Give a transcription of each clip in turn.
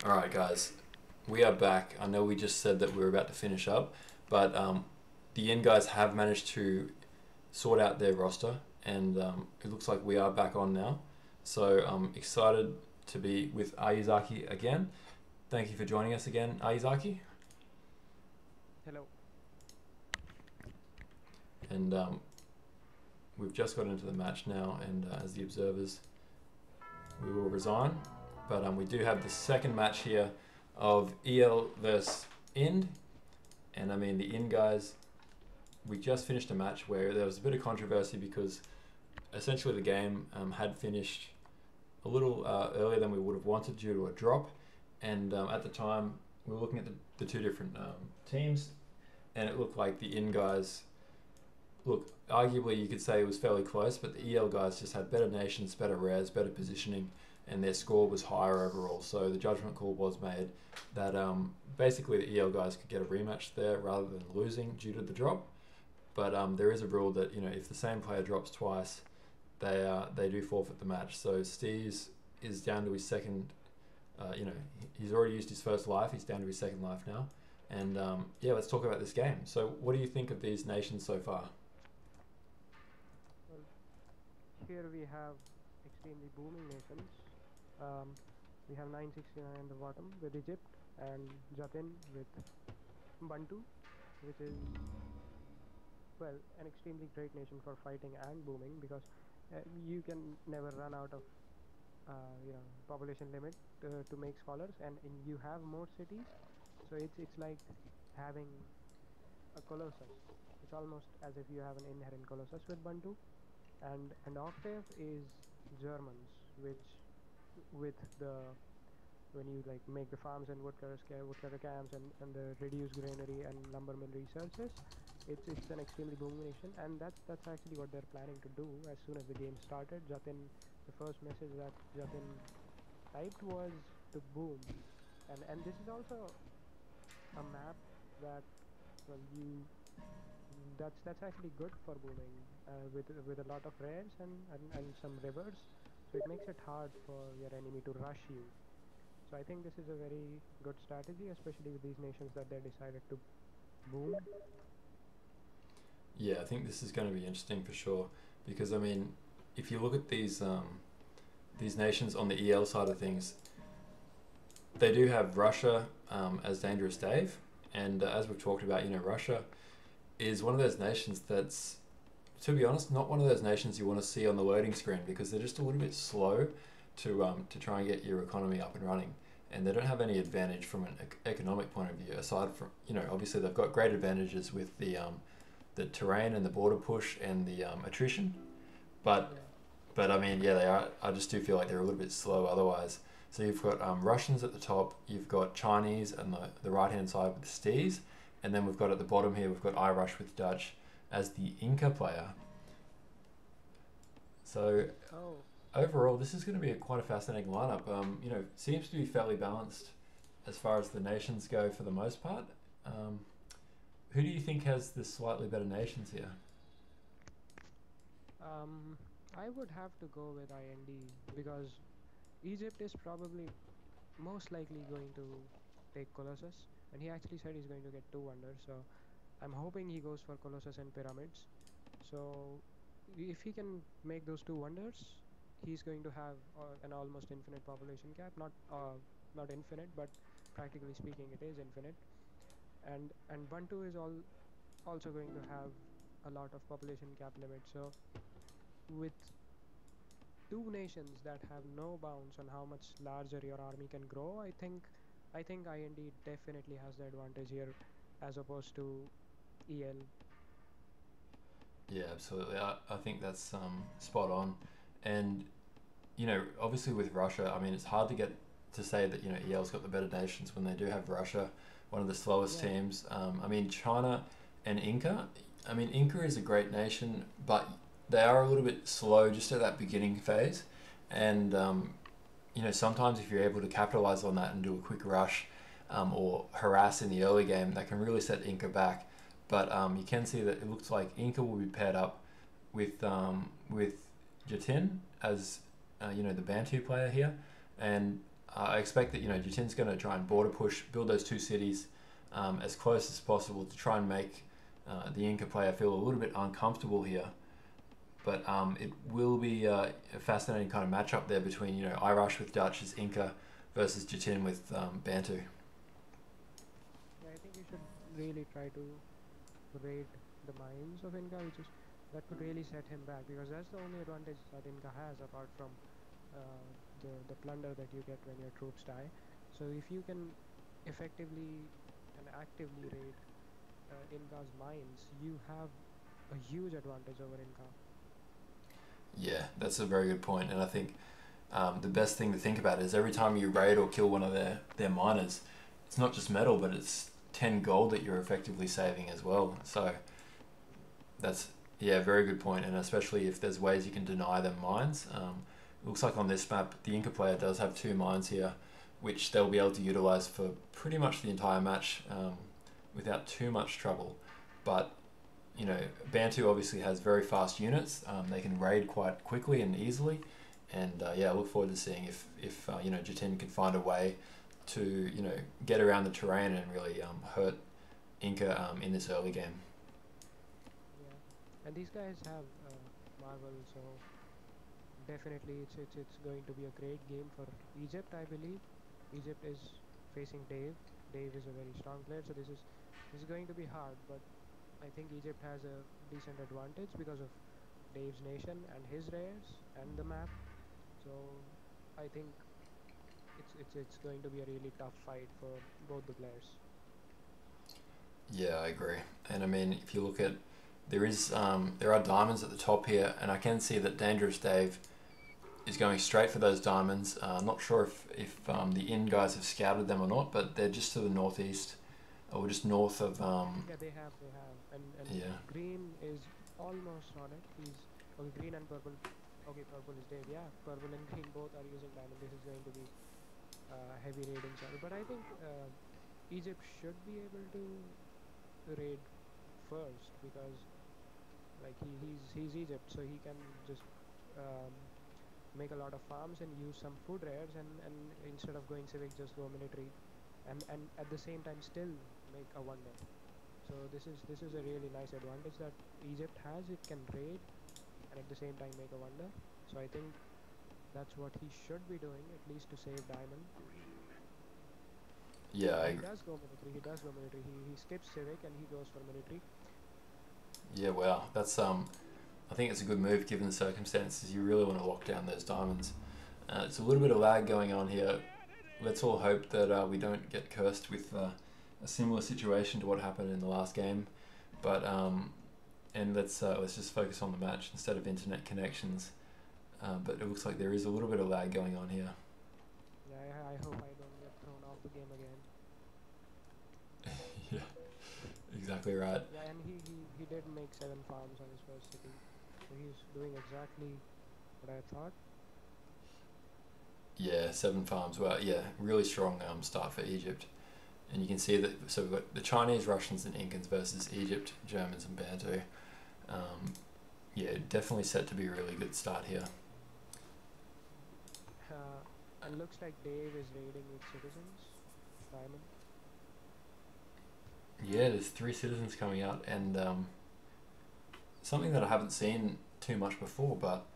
Alright guys, we are back. I know we just said that we were about to finish up, but the IND guys have managed to sort out their roster, and it looks like we are back on now. So I'm excited to be with Ayuzaki again. Thank you for joining us again, Ayuzaki. Hello. And we've just got into the match now, and as the observers, we will resign. But we do have the second match here of EL versus IND. And I mean, the IND guys, we just finished a match where there was a bit of controversy because essentially the game had finished a little earlier than we would have wanted due to a drop. And at the time, we were looking at the two different teams, and it looked like the IND guys, look, arguably you could say it was fairly close, but the EL guys just had better nations, better rares, better positioning, and their score was higher overall. So the judgment call was made that basically the EL guys could get a rematch there rather than losing due to the drop. But there is a rule that, you know, if the same player drops twice, they do forfeit the match. So Steez is down to his second, he's already used his first life, he's down to his second life now. And yeah, let's talk about this game. So what do you think of these nations so far? Well, here we have extremely booming nations. We have 969 on the bottom with Egypt, and Jatin with Bantu, which is, well, an extremely great nation for fighting and booming, because you can never run out of population limit to make scholars, and you have more cities, so it's like having a colossus. It's almost as if you have an inherent colossus with Bantu. And Octave is Germans, which with the when you like make the farms and woodcutter camps and the reduced granary and lumber mill resources, it's an extremely booming nation, and that's actually what they're planning to do as soon as the game started. The first message that Jatin typed was to boom, and this is also a map that, well, that's actually good for booming, with a lot of rares and some rivers, so it makes it hard for your enemy to rush you. So I think this is a very good strategy, especially with these nations that they decided to boom. Yeah, I think this is going to be interesting for sure, because I mean, if you look at these nations on the EL side of things, they do have Russia as Dangerous Dave, and as we've talked about, you know, Russia is one of those nations that's, to be honest, not one of those nations you want to see on the loading screen, because they're just a little bit slow to try and get your economy up and running, and they don't have any advantage from an economic point of view, aside from, you know, obviously they've got great advantages with the terrain and the border push and the attrition, but Yeah. but I mean, yeah, they are. I just do feel like they're a little bit slow otherwise. So you've got Russians at the top, you've got Chinese and the right hand side with the Stees, and then we've got at the bottom here, we've got Irish with Dutch as the Inca player. So Oh, overall, this is going to be quite a fascinating lineup. You know, seems to be fairly balanced as far as the nations go for the most part. Who do you think has the slightly better nations here? I would have to go with IND, because Egypt is probably most likely going to take Colossus, and he actually said he's going to get two wonders. So I'm hoping he goes for Colossus and Pyramids. So if he can make those two wonders, he's going to have an almost infinite population cap. Not infinite, but practically speaking, it is infinite. And Bantu is also going to have a lot of population cap limit. So with two nations that have no bounds on how much larger your army can grow, I think IND definitely has the advantage here as opposed to EL. Yeah, absolutely. I think that's spot on. And, you know, obviously with Russia, I mean, it's hard to get to say that, you know, EL's got the better nations when they do have Russia, one of the slowest Yeah. teams. I mean, China and Inca. I mean, Inca is a great nation, but they are a little bit slow just at that beginning phase. And, you know, sometimes if you're able to capitalize on that and do a quick rush or harass in the early game, that can really set Inca back. But you can see that it looks like Inca will be paired up with Jatin as you know, the Bantu player here, and I expect that Jatin's going to try and border push, build those two cities as close as possible to try and make the Inca player feel a little bit uncomfortable here. But it will be a fascinating kind of matchup there between Irish with Dutch's Inca versus Jatin with Bantu. Yeah, I think we should really try to raid the mines of Inca, that could really set him back, because that's the only advantage that Inca has apart from the plunder that you get when your troops die. So if you can effectively and actively raid Inca's mines, you have a huge advantage over Inca. Yeah, that's a very good point, and I think the best thing to think about is every time you raid or kill one of their miners, it's not just metal, but it's 10 gold that you're effectively saving as well. So that's, yeah, very good point, and especially if there's ways you can deny them mines. It looks like on this map, the Inca player does have 2 mines here, which they'll be able to utilize for pretty much the entire match without too much trouble. But Bantu obviously has very fast units. They can raid quite quickly and easily, and yeah, I look forward to seeing if Jatin can find a way to get around the terrain and really hurt Inca in this early game. Yeah, and these guys have Marvel, so definitely it's going to be a great game for Egypt, I believe. Egypt is facing Dave. Dave is a very strong player, so this is going to be hard, but I think Egypt has a decent advantage because of Dave's nation and his rares and the map. So I think it's going to be a really tough fight for both the players. Yeah, I agree. And I mean, if you look at, there are diamonds at the top here, and I can see that Dangerous Dave is going straight for those diamonds. I'm not sure if the IND guys have scouted them or not, but they're just to the northeast, or just north of. Yeah, they have, and yeah. Green is almost on it. He's okay. Green and purple. Okay, purple is Dave. Yeah, purple and green both are using diamond. This is going to be heavy raiding challenge, but I think Egypt should be able to raid first, because like he's Egypt, so he can just make a lot of farms and use some food rares, and instead of going civic, just go military, and at the same time still make a wonder. So this is a really nice advantage that Egypt has. It can raid and at the same time make a wonder. So I think that's what he should be doing, at least to save diamond. Yeah, he does go military. He skips civic and he goes for military. Yeah, wow, that's I think it's a good move given the circumstances. You really want to lock down those diamonds. It's a little bit of lag going on here. Let's all hope that we don't get cursed with a similar situation to what happened in the last game. But and let's just focus on the match instead of internet connections. But it looks like there is a little bit of lag going on here. Yeah, I hope I don't get thrown off the game again. Yeah, exactly right. Yeah, and he did make 7 farms on his first city. So he's doing exactly what I thought. Yeah, 7 farms. Well, yeah, really strong start for Egypt. And you can see that, so we've got the Chinese, Russians and Incans versus Egypt, Germans and Bantu. Yeah, definitely set to be a really good start here. And looks like Dave is raiding with citizens. Diamond. Yeah, there's 3 citizens coming out, and something that I haven't seen too much before, but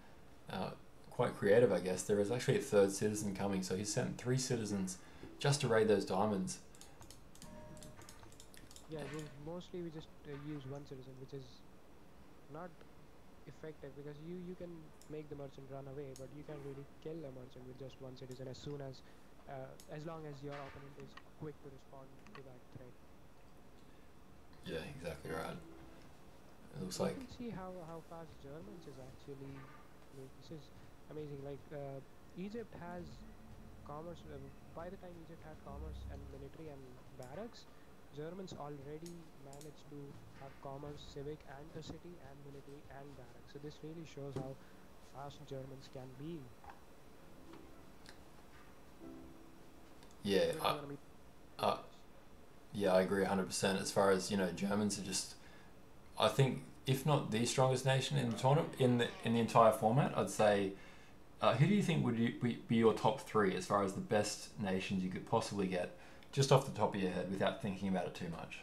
quite creative, I guess. There is actually a 3rd citizen coming, so he sent 3 citizens just to raid those diamonds. Yeah, mostly we just use 1 citizen, which is not effective, because you can make the merchant run away, but you can't really kill a merchant with just 1 citizen as long as your opponent is quick to respond to that threat. Yeah, exactly right. It looks like. You can see how fast Germans is actually. This is amazing. Like Egypt has commerce. By the time Egypt had commerce and military and barracks, Germans already managed to have commerce, civic, and a city, and military and barracks. So this really shows how fast Germans can be. Yeah, yeah, I agree 100%. As far as Germans are just, I think, if not the strongest nation in the tournament, in the entire format, I'd say who do you think would be your top three as far as the best nations you could possibly get, just off the top of your head, without thinking about it too much?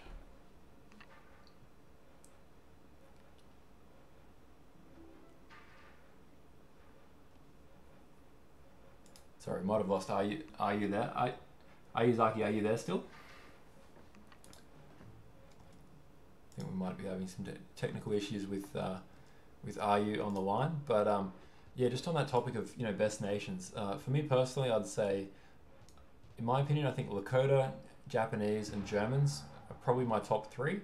Sorry, might have lost. Are you there? Are you Zaki? Are you there still? I think we might be having some technical issues with Are You on the line, but yeah, just on that topic of best nations. For me personally, I'd say, in my opinion, I think Lakota, Japanese, and Germans are probably my top three.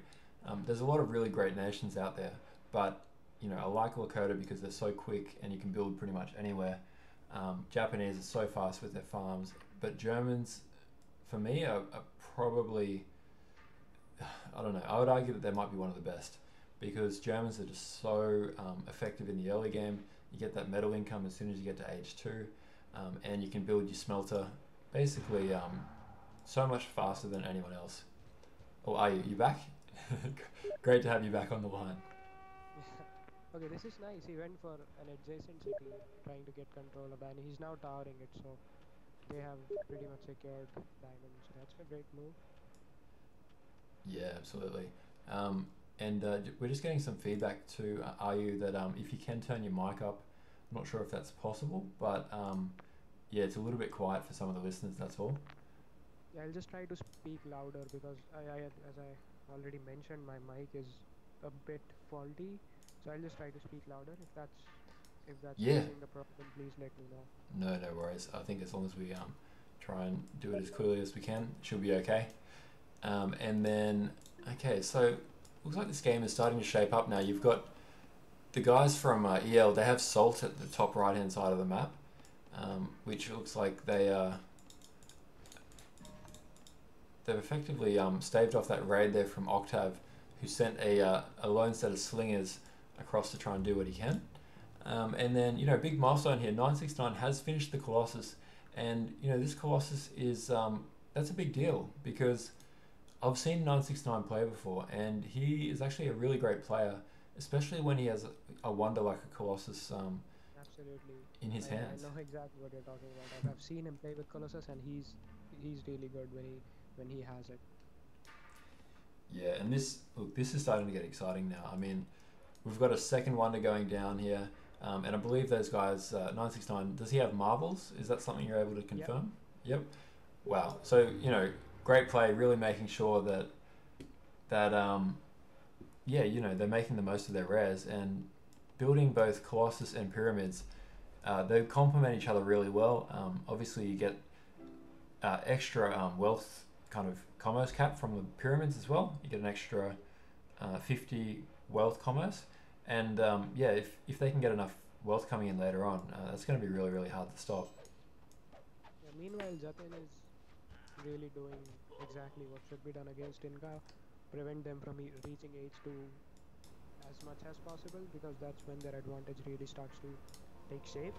There's a lot of really great nations out there, but I like Lakota because they're so quick and you can build pretty much anywhere. Japanese are so fast with their farms, but Germans, for me, are probably, I don't know, I would argue that they might be one of the best, because Germans are just so effective in the early game. You get that metal income as soon as you get to age 2, and you can build your smelter basically so much faster than anyone else. Oh, are you back? Great to have you back on the line. Okay, this is nice. He went for an adjacent city, trying to get control of that, and he's now towering it, so they have pretty much secured diamonds. That's a great move. Yeah, absolutely. And we're just getting some feedback to Ayu that if you can turn your mic up, I'm not sure if that's possible, but yeah, it's a little bit quiet for some of the listeners, that's all. Yeah, I'll just try to speak louder because as I already mentioned, my mic is a bit faulty. So I'll just try to speak louder. If that's Yeah, causing the problem, please let me know. no worries. I think as long as we try and do it as clearly as we can, it should be okay. And then, okay, so looks like this game is starting to shape up now. You've got the guys from EL, they have Salt at the top right hand side of the map, which looks like they've effectively staved off that raid there from Octav, who sent a lone set of slingers across to try and do what he can. And then, big milestone here, 969 has finished the Colossus, and this Colossus is that's a big deal, because I've seen 969 play before, and he is actually a really great player, especially when he has a wonder like a Colossus Absolutely. in his hands. I know exactly what you're talking about. I've seen him play with Colossus, and he's really good when he has it. Yeah, and this is starting to get exciting now. I mean, we've got a second wonder going down here, and I believe those guys, 969, does he have marbles? Is that something you're able to confirm? Yep. Wow. So, great play, really making sure that yeah, they're making the most of their rares and building both Colossus and Pyramids. They complement each other really well. Obviously, you get extra wealth kind of commerce cap from the Pyramids as well. You get an extra 50 wealth commerce, and yeah, if they can get enough wealth coming in later on, that's going to be really hard to stop. Yeah, meanwhile, Jatin is really doing exactly what should be done against Inca. Prevent them from reaching H2 as much as possible, because that's when their advantage really starts to take shape.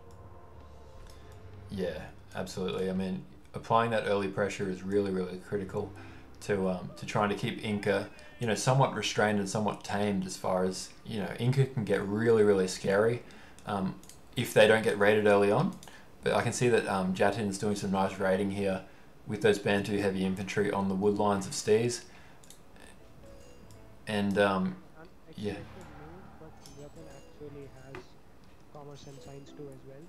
Yeah, absolutely. I mean, applying that early pressure is really critical to trying to keep Inca, somewhat restrained and somewhat tamed. As far as Inca can get really scary if they don't get raided early on. But I can see that Jatin's doing some nice raiding here with those Bantu heavy infantry on the wood lines of Stees. And yeah. Move, but Jatin actually has commerce and science too as well,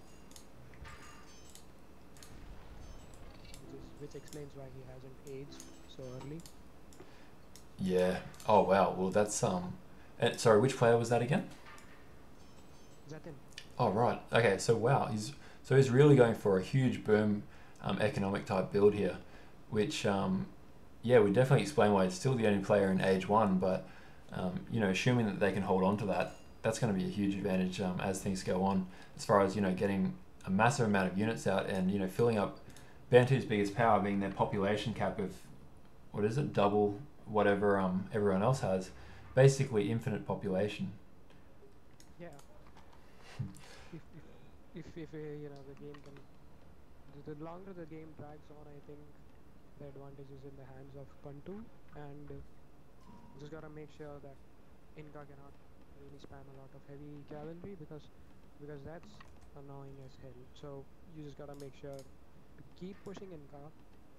which explains why he hasn't aged so early. Yeah. Oh wow. Well, that's sorry, which player was that again? Jatin. Oh right. Okay. So wow, he's really going for a huge boom economic type build here, which yeah, would definitely explain why he's still the only player in Age 1. But assuming that they can hold on to that, that's going to be a huge advantage as things go on. As far as getting a massive amount of units out and filling up Bantu's biggest power being their population cap of, what is it, double whatever everyone else has, basically infinite population. Yeah. if the game can, the longer the game drags on, I think the advantage is in the hands of Pantu, and just gotta make sure that Inca cannot really spam a lot of heavy cavalry, because that's annoying as hell. So you just gotta make sure to keep pushing Inca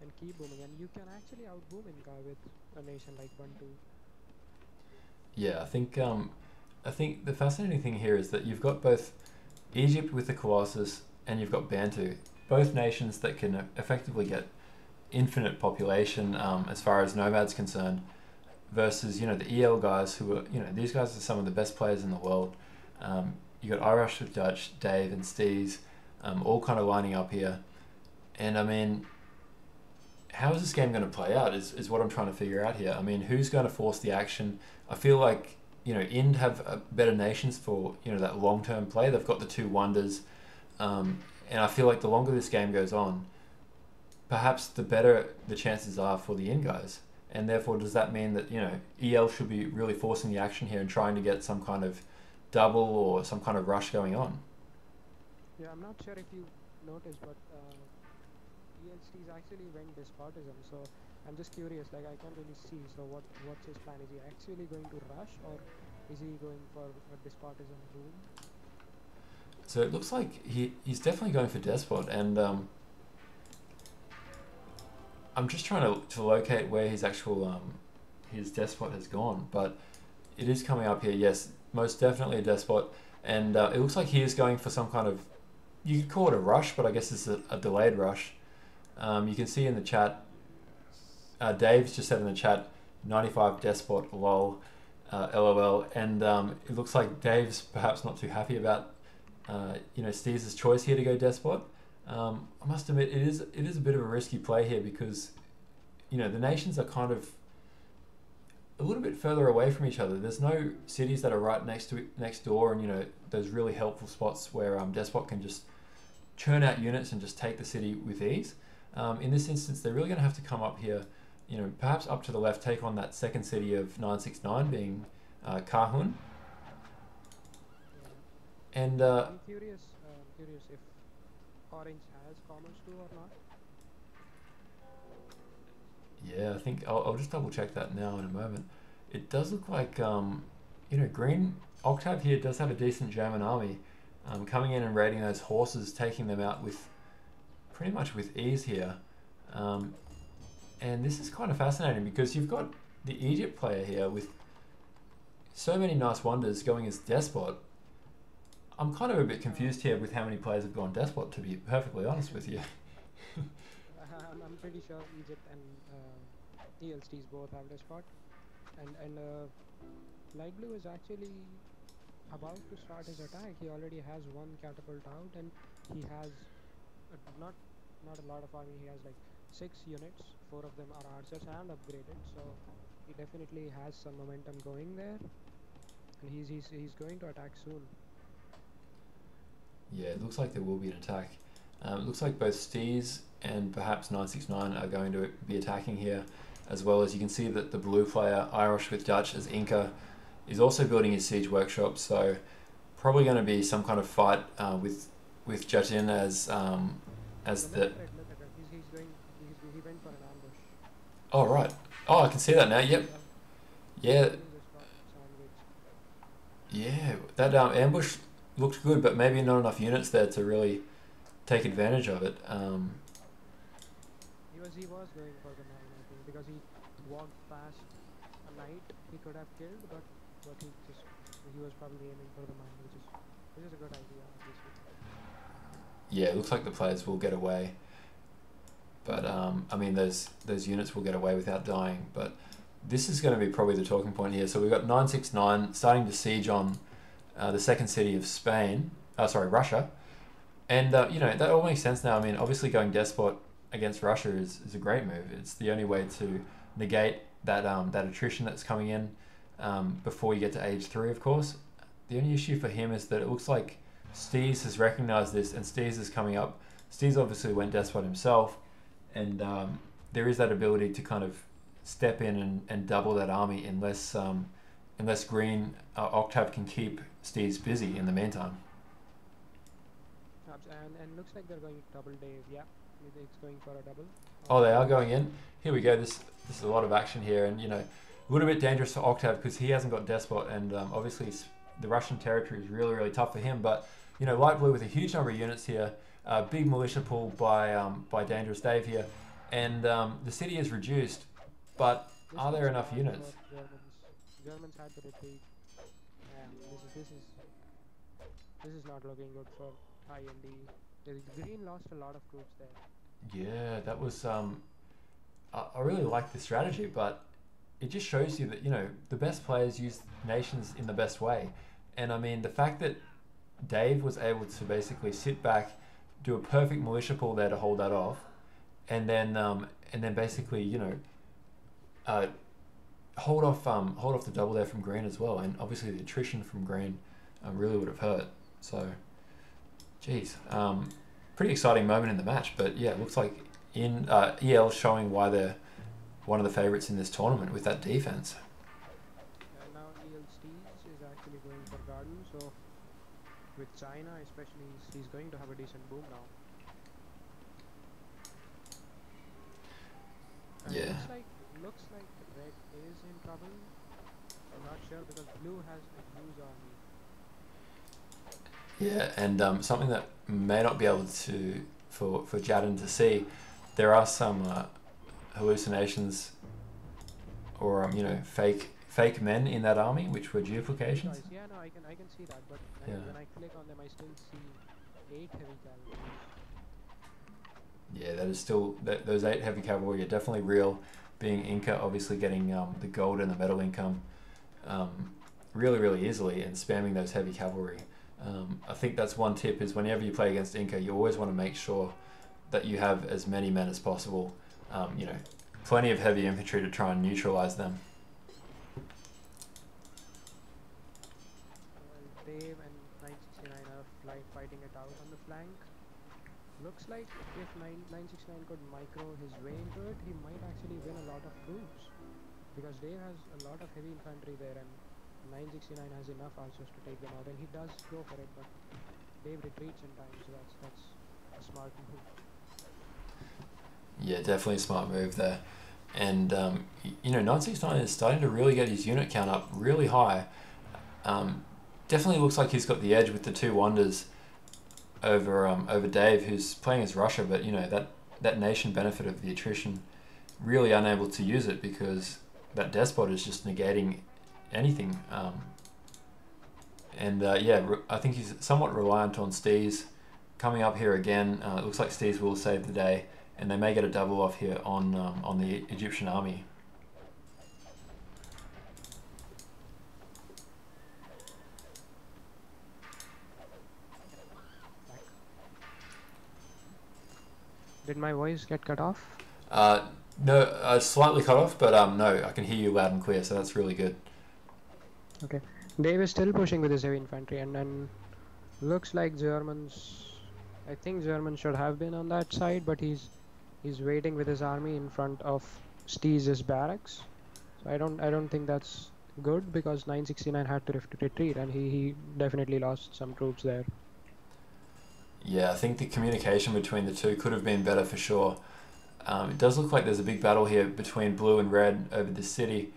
and keep booming, and you can actually outboom Inca with a nation like Bantu. Yeah, I think the fascinating thing here is that you've got both Egypt with the Colossus and you've got Bantu, both nations that can effectively get infinite population as far as Nomad's concerned, versus the EL guys who are these guys are some of the best players in the world. You got Irish with Dutch, Dave and Steez, all kind of lining up here, and I mean, how is this game going to play out is what I'm trying to figure out here. I mean, who's going to force the action? I feel like IND have better nations for that long-term play. They've got the two wonders, and I feel like the longer this game goes on, perhaps the better the chances are for the IND guys. And therefore, does that mean that EL should be really forcing the action here and trying to get some kind of double or some kind of rush going on? Yeah, I'm not sure if you noticed, but ELCs actually went despotism. So I'm just curious. Like, I can't really see. So what's his plan? Is he actually going to rush, or is he going for a despotism boom? So it looks like he's definitely going for despot, and I'm just trying to locate where his actual his despot has gone, but it is coming up here. Yes, most definitely a despot, and it looks like he is going for some kind of, you could call it a rush, but I guess it's a delayed rush. You can see in the chat, Dave's just said in the chat, 95 despot lol, lol, and it looks like Dave's perhaps not too happy about Steve's choice here to go despot. I must admit, it is a bit of a risky play here because the nations are kind of a little bit further away from each other. There's no cities that are right next door, and those really helpful spots where despot can just churn out units and just take the city with ease. In this instance, they're really going to have to come up here, perhaps up to the left, take on that second city of 969 being Kahun. And I'm curious if Orange has commerce too or not. Yeah, I think I'll just double check that now in a moment. It does look like Green Octave here does have a decent German army coming in and raiding those horses, taking them out with pretty much with ease here. And this is kind of fascinating because you've got the Egypt player here with so many nice wonders going as despot. I'm kind of a bit confused here with how many players have gone despot, to be perfectly honest with you. I'm pretty sure Egypt and ELCs both have despot, and Light Blue is actually about to start his attack. He already has one catapult out, and he has not a lot of army. He has like 6 units. 4 of them are archers and upgraded, so he definitely has some momentum going there, and he's going to attack soon. Yeah, it looks like there will be an attack. It looks like both Steez and perhaps 969 are going to be attacking here, as well as you can see that the blue player, Irish with Dutch as Inca, is also building his siege workshop, so probably going to be some kind of fight with Jatin as the... Look at it. He went for an ambush. Oh, right. Oh, I can see that now, yep. Yeah. Yeah, that ambush looked good, but maybe not enough units there to really take advantage of it. He was going for the 9, I think, because he walked past a knight he could have killed, but he was probably aiming for the 9, which is a good idea, obviously. Yeah, it looks like the players will get away, but I mean those units will get away without dying. But this is going to be probably the talking point here. So we've got 969 starting to siege on the second city of Spain. Russia. And that all makes sense now. I mean, obviously going despot against Russia is a great move. It's the only way to negate that attrition that's coming in before you get to age 3, of course. The only issue for him is that it looks like Steez has recognized this, and Steez is coming up. Steez obviously went despot himself, and there is that ability to kind of step in and double that army unless Green Octave can keep Steez busy in the meantime. And looks like they're going double Dave. Yeah, it's going for a double. Oh, they are going in. Here we go. This is a lot of action here, and a little bit dangerous for Octave because he hasn't got despot, and obviously the Russian territory is really, really tough for him. But you know, light blue with a huge number of units here, big militia pull by Dangerous Dave here, and the city is reduced, but This are looks there enough bad units? for Germans. Germans had to retreat. This is not looking good for IND. The green lost a lot of troops there. Yeah, that was I really like the strategy, but it just shows you that, you know, the best players use nations in the best way. And I mean, the fact that Dave was able to basically sit back, do a perfect militia pull there to hold that off, and then basically, you know, hold off the double there from green as well. And obviously the attrition from green really would have hurt. So, geez, pretty exciting moment in the match. But yeah, it looks like EL showing why they're one of the favourites in this tournament with that defense. And now EL Steez is actually going for garden, so with China especially, he's going to have a decent boom now. And Yeah. looks like red is in trouble. I'm not sure because blue has a huge army. Yeah, and something that may not be able to for Jadin to see, there are some hallucinations or you know, fake men in that army, which were duplications. Yeah, no, I can see that, but when I click on them, I still see 8 heavy cavalry. Yeah, that is still those 8 heavy cavalry are definitely real. Being Inca, obviously getting the gold and the metal income really easily, and spamming those heavy cavalry. I think that's one tip, is whenever you play against Inca, you always want to make sure that you have as many men as possible. You know, plenty of heavy infantry to try and neutralize them. Dave and 969 are fighting it out on the flank. Looks like if 969 could micro his way into it, he might actually win a lot of troops. Because Dave has a lot of heavy infantry there, and 969 has enough archers to take them out, and he does go for it, but Dave retreats in time, so that's a smart move. Yeah, definitely a smart move there. And you know, 969 is starting to really get his unit count up really high. Definitely looks like he's got the edge with the 2 wonders over Dave, who's playing as Russia, but you know, that nation benefit of the attrition, really unable to use it because that despot is just negating anything. Yeah, I think he's somewhat reliant on Steez coming up here again. It looks like Steez will save the day, and they may get a double off here on the Egyptian army. Did my voice get cut off? No, slightly cut off, but no, I can hear you loud and clear, so that's really good. Okay. Dave is still pushing with his heavy infantry, and then looks like I think Germans should have been on that side, but he's waiting with his army in front of Steez's barracks. So I don't think that's good, because 969 had to retreat, and he definitely lost some troops there. Yeah, I think the communication between the two could have been better for sure. It does look like there's a big battle here between blue and red over the city.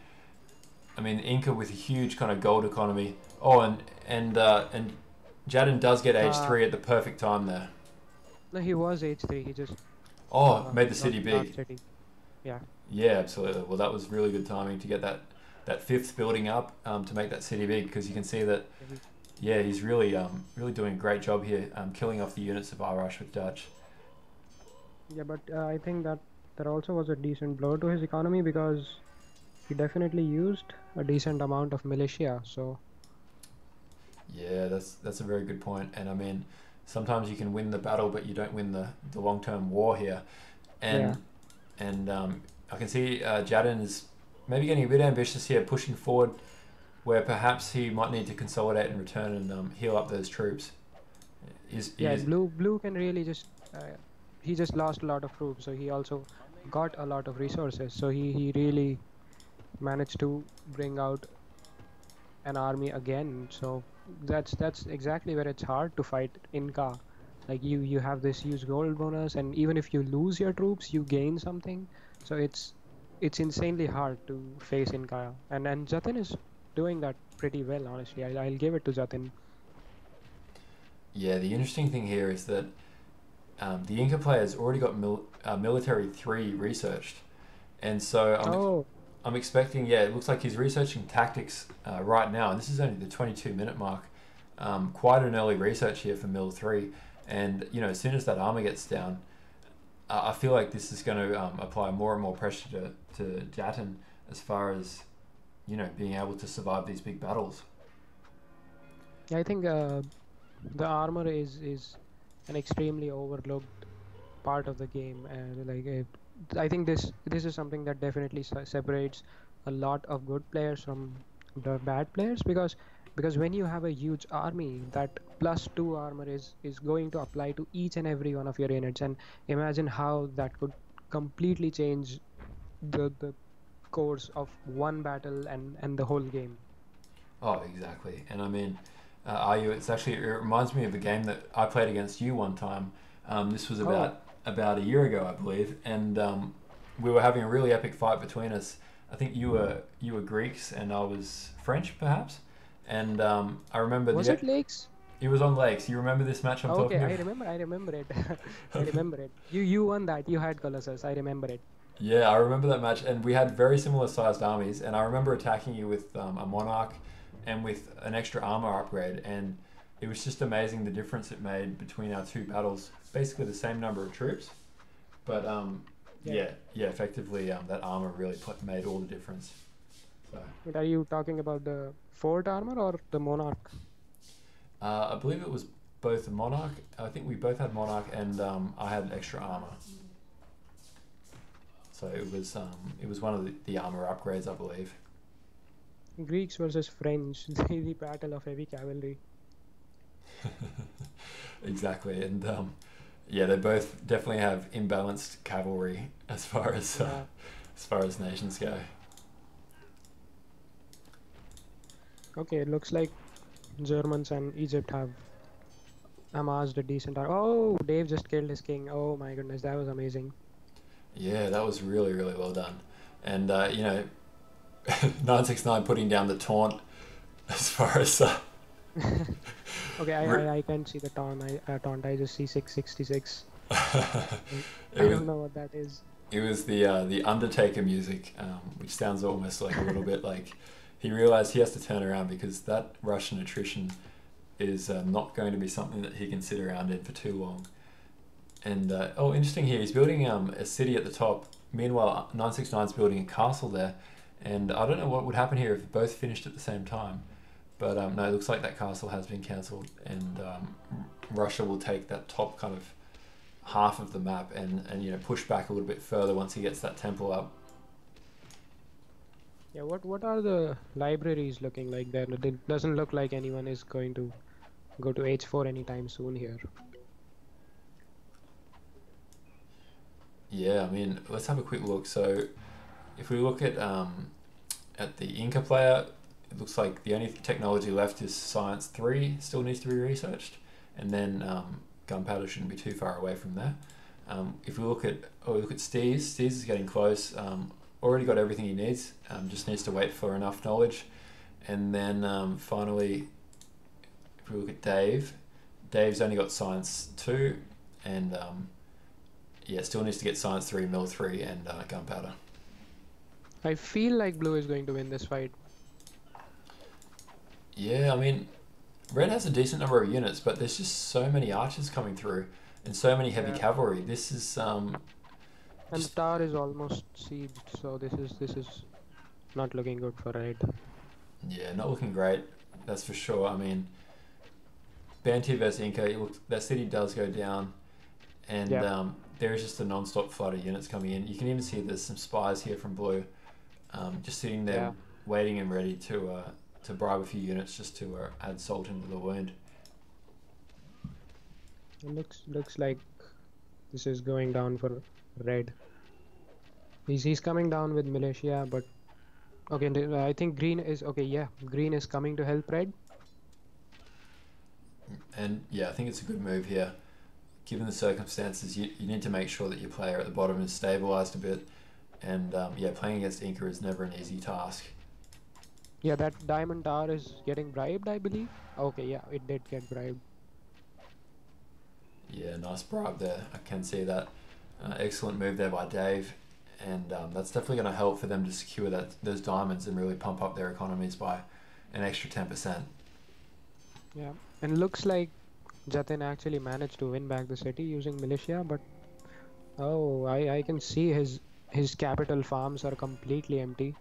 I mean, Inca with a huge kind of gold economy. Oh, and Jadin does get H3 at the perfect time there. No, he was H3. He just made the city big. City. Yeah. Yeah, absolutely. Well, that was really good timing to get that 5th building up to make that city big, because you can see that. Yeah, he's really doing a great job here, killing off the units of Arash with Dutch. Yeah, but I think that also was a decent blow to his economy, because he definitely used a decent amount of militia. So. Yeah, that's a very good point. And I mean, sometimes you can win the battle, but you don't win the long-term war here. And I can see Jadin is maybe getting a bit ambitious here, pushing forward, where perhaps he might need to consolidate and return and heal up those troops. Blue can really just he just lost a lot of troops, so he also got a lot of resources, so he really managed to bring out an army again. So that's exactly where it's hard to fight Inca. Like you have this huge gold bonus, and even if you lose your troops, you gain something. So it's insanely hard to face Inca, and Jatin is doing that pretty well, honestly. I'll give it to Jatin. Yeah, the interesting thing here is that the Inca player's already got military 3 researched, and so Oh, I'm expecting. Yeah, it looks like he's researching tactics right now, and this is only the 22-minute mark. Quite an early research here for Mil 3, and as soon as that armor gets down, I feel like this is going to apply more and more pressure to Jatin as far as being able to survive these big battles. I think the armor is an extremely overlooked part of the game, and I think this is something that definitely separates a lot of good players from the bad players, because when you have a huge army, that +2 armor is going to apply to each and every one of your units, and imagine how that could completely change the course of one battle and the whole game. Oh, exactly. And I mean, it reminds me of a game that I played against you one time. This was Oh, about a year ago, I believe, and we were having a really epic fight between us. I think you were Greeks and I was French, perhaps. And I remember was it Lakes? it was on Lakes. You remember this match I'm Okay, talking about? I remember it. I remember it. You won that. You had Colossus. I remember it. Yeah, I remember that match, and we had very similar sized armies. And I remember attacking you with a monarch and with an extra armor upgrade, and it was just amazing the difference it made between our two battles. Basically, the same number of troops, but Yeah. yeah, effectively, that armor really made all the difference. So, But are you talking about the fort armor or the monarch? I believe it was both a monarch. I think we both had monarch, and I had extra armor. So it was one of the armor upgrades, I believe. Greeks versus French, the battle of heavy cavalry. Exactly, and yeah, they both definitely have imbalanced cavalry Yeah. as far as nations go. Okay, it looks like Germans and Egypt have amassed a decent Oh, Dave just killed his king. Oh my goodness, that was amazing. Yeah, that was really really well done, and 969 putting down the taunt as far as Okay, re- I can't see the taunt. I just see 666. it I was don't know what that is. the Undertaker music, which sounds almost like a little bit like he realized he has to turn around because that Russian attrition is not going to be something that he can sit around in for too long. And interesting here, he's building a city at the top. Meanwhile, 969 is building a castle there, and I don't know what would happen here if both finished at the same time. But no, it looks like that castle has been cancelled, and Russia will take that top kind of half of the map and push back a little bit further once he gets that temple up. Yeah, what are the libraries looking like there? It doesn't look like anyone is going to go to H4 anytime soon here. Yeah, I mean, let's have a quick look. So if we look at the Inca player, it looks like the only technology left is Science 3, still needs to be researched, and then gunpowder shouldn't be too far away from there. If we look at Steez is getting close. Already got everything he needs. Just needs to wait for enough knowledge, and then finally, if we look at Dave's only got Science 2, and yeah, still needs to get Science 3, Mil 3, and gunpowder. I feel like Blue is going to win this fight. Yeah, I mean, Red has a decent number of units, but there's just so many archers coming through and so many heavy Yeah. cavalry. This is And the just tower is almost sieged, so this is not looking good for Red. yeah, not looking great. That's for sure. I mean, Bantu versus Inca, that city does go down, and Yeah. there is just a non-stop flood of units coming in. You can even see there's some spies here from Blue, just sitting there Yeah. waiting and ready to bribe a few units just to add salt into the wound. It looks like this is going down for Red. He's coming down with militia, but okay, I think Green is okay. Yeah, Green is coming to help Red. And yeah, I think it's a good move here. Given the circumstances, you need to make sure that your player at the bottom is stabilized a bit. And yeah, playing against Inca is never an easy task. Yeah, that Diamond Tower is getting bribed, I believe. Okay, yeah, it did get bribed. Yeah, nice bribe there. I can see that. Excellent move there by Dave. And that's definitely going to help for them to secure those diamonds and really pump up their economies by an extra 10%. Yeah, and looks like Jatin actually managed to win back the city using militia, but oh, I can see his capital farms are completely empty.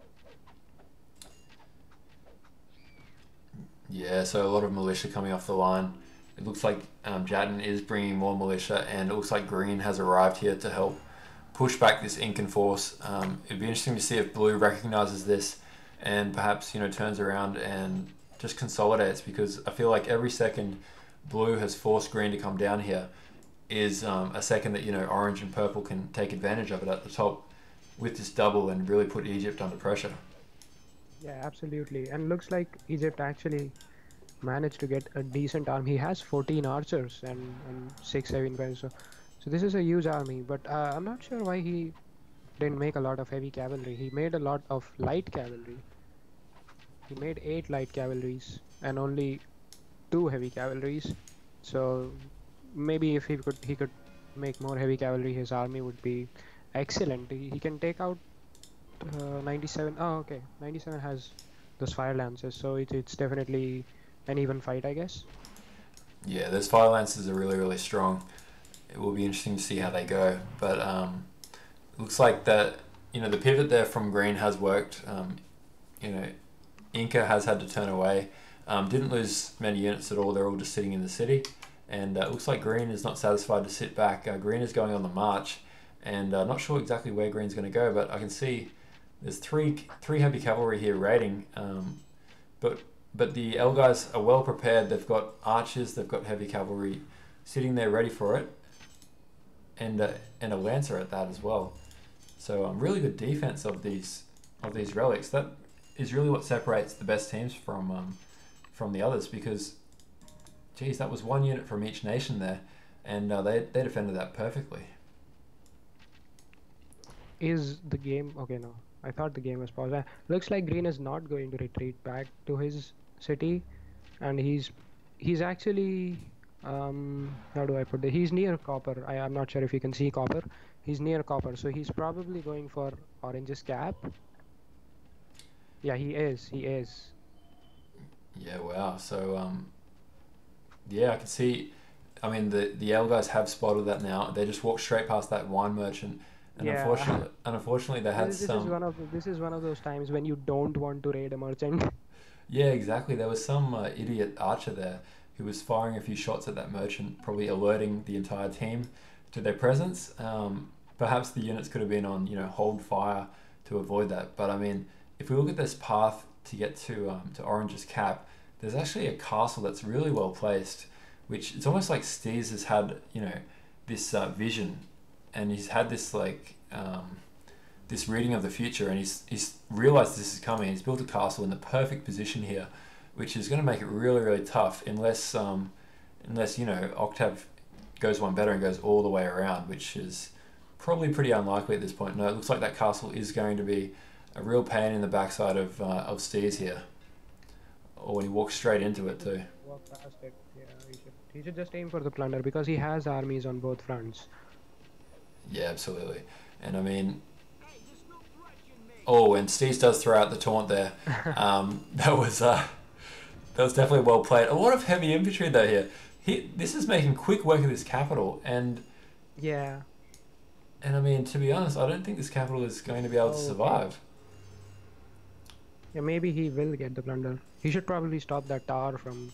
Yeah, so a lot of militia coming off the line. It looks like Jatin is bringing more militia, and it looks like Green has arrived here to help push back this Incan force. It'd be interesting to see if Blue recognizes this and perhaps turns around and just consolidates, because I feel like every second Blue has forced Green to come down here is a second that Orange and Purple can take advantage of it at the top with this double and really put Egypt under pressure. Yeah, absolutely. And looks like Egypt actually managed to get a decent army. He has 14 archers and 6 heavy infantry. So this is a huge army, but I'm not sure why he didn't make a lot of heavy cavalry. He made a lot of light cavalry. He made 8 light cavalries and only 2 heavy cavalries. So maybe if he could make more heavy cavalry, his army would be excellent. He can take out 97. Oh, okay. 97 has those fire lances, so it's definitely an even fight, I guess. Yeah, those fire lances are really, really strong. It will be interesting to see how they go. But it looks like that the pivot there from Green has worked. Inca has had to turn away. Didn't lose many units at all. They're all just sitting in the city. And it looks like Green is not satisfied to sit back. Green is going on the march. And not sure exactly where Green's going to go, but I can see there's three heavy cavalry here raiding. But the L guys are well prepared. They've got archers, they've got heavy cavalry sitting there ready for it. And a lancer at that as well. So really good defense of these relics. That is really what separates the best teams from the others, because geez, that was one unit from each nation there, and they defended that perfectly. Is the game okay? No, I thought the game was paused. Looks like Green is not going to retreat back to his city, and he's actually how do I put it? He's near copper. I'm not sure if you can see copper. He's near copper, so he's probably going for Orange's cap. Yeah, he is. He is. Yeah, wow. So yeah, I can see. I mean, the L guys have spotted that now. They just walked straight past that wine merchant, and Yeah. unfortunately, they had This some. is one of those times when you don't want to raid a merchant. Yeah, exactly. There was some idiot archer there who was firing a few shots at that merchant, probably alerting the entire team to their presence. Perhaps the units could have been on, hold fire to avoid that. But I mean, if we look at this path to get to Orange's cap, there's actually a castle that's really well placed, which it's almost like Steez has had, this vision, and he's had this this reading of the future, and he's realized this is coming. He's built a castle in the perfect position here, which is going to make it really, really tough unless Octav goes one better and goes all the way around, which is probably pretty unlikely at this point. No, it looks like that castle is going to be a real pain in the backside of Steez here, or when he walks straight into it too. Walk past it. Yeah, he should just aim for the plunder because he has armies on both fronts. Yeah, absolutely. And I mean, oh, and Steez does throw out the taunt there. That was definitely well played. A lot of heavy infantry though here. This is making quick work of this capital, and yeah. And I mean, to be honest, I don't think this capital is going to be able to survive. Yeah, maybe he will get the plunder. He should probably stop that tower from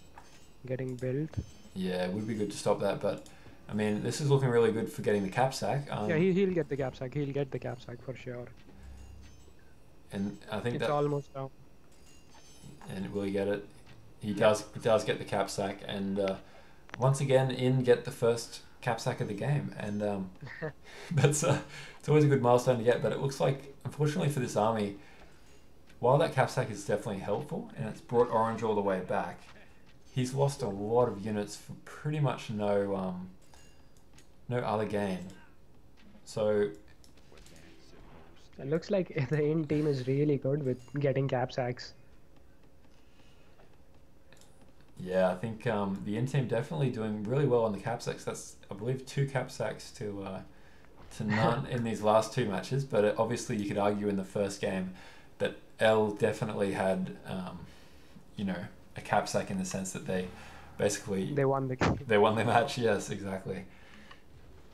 getting built. Yeah, it would be good to stop that, but I mean, this is looking really good for getting the cap sack. Yeah, he'll get the cap sack. He'll get the cap sack for sure. And I think it's almost down. And will he get it? He does get the cap sack, and once again, get the first cap sack of the game, and that's it's always a good milestone to get. But it looks like, unfortunately for this army, while that cap sack is definitely helpful and it's brought Orange all the way back, he's lost a lot of units for pretty much no other gain. So it looks like the IND team is really good with getting cap sacks. Yeah, I think the in team definitely doing really well on the cap sacks. That's, I believe, 2 cap sacks to none in these last 2 matches. But obviously, you could argue in the first game that L definitely had, you know, a cap sack in the sense that they basically They won the game. they won the match. Yes, exactly.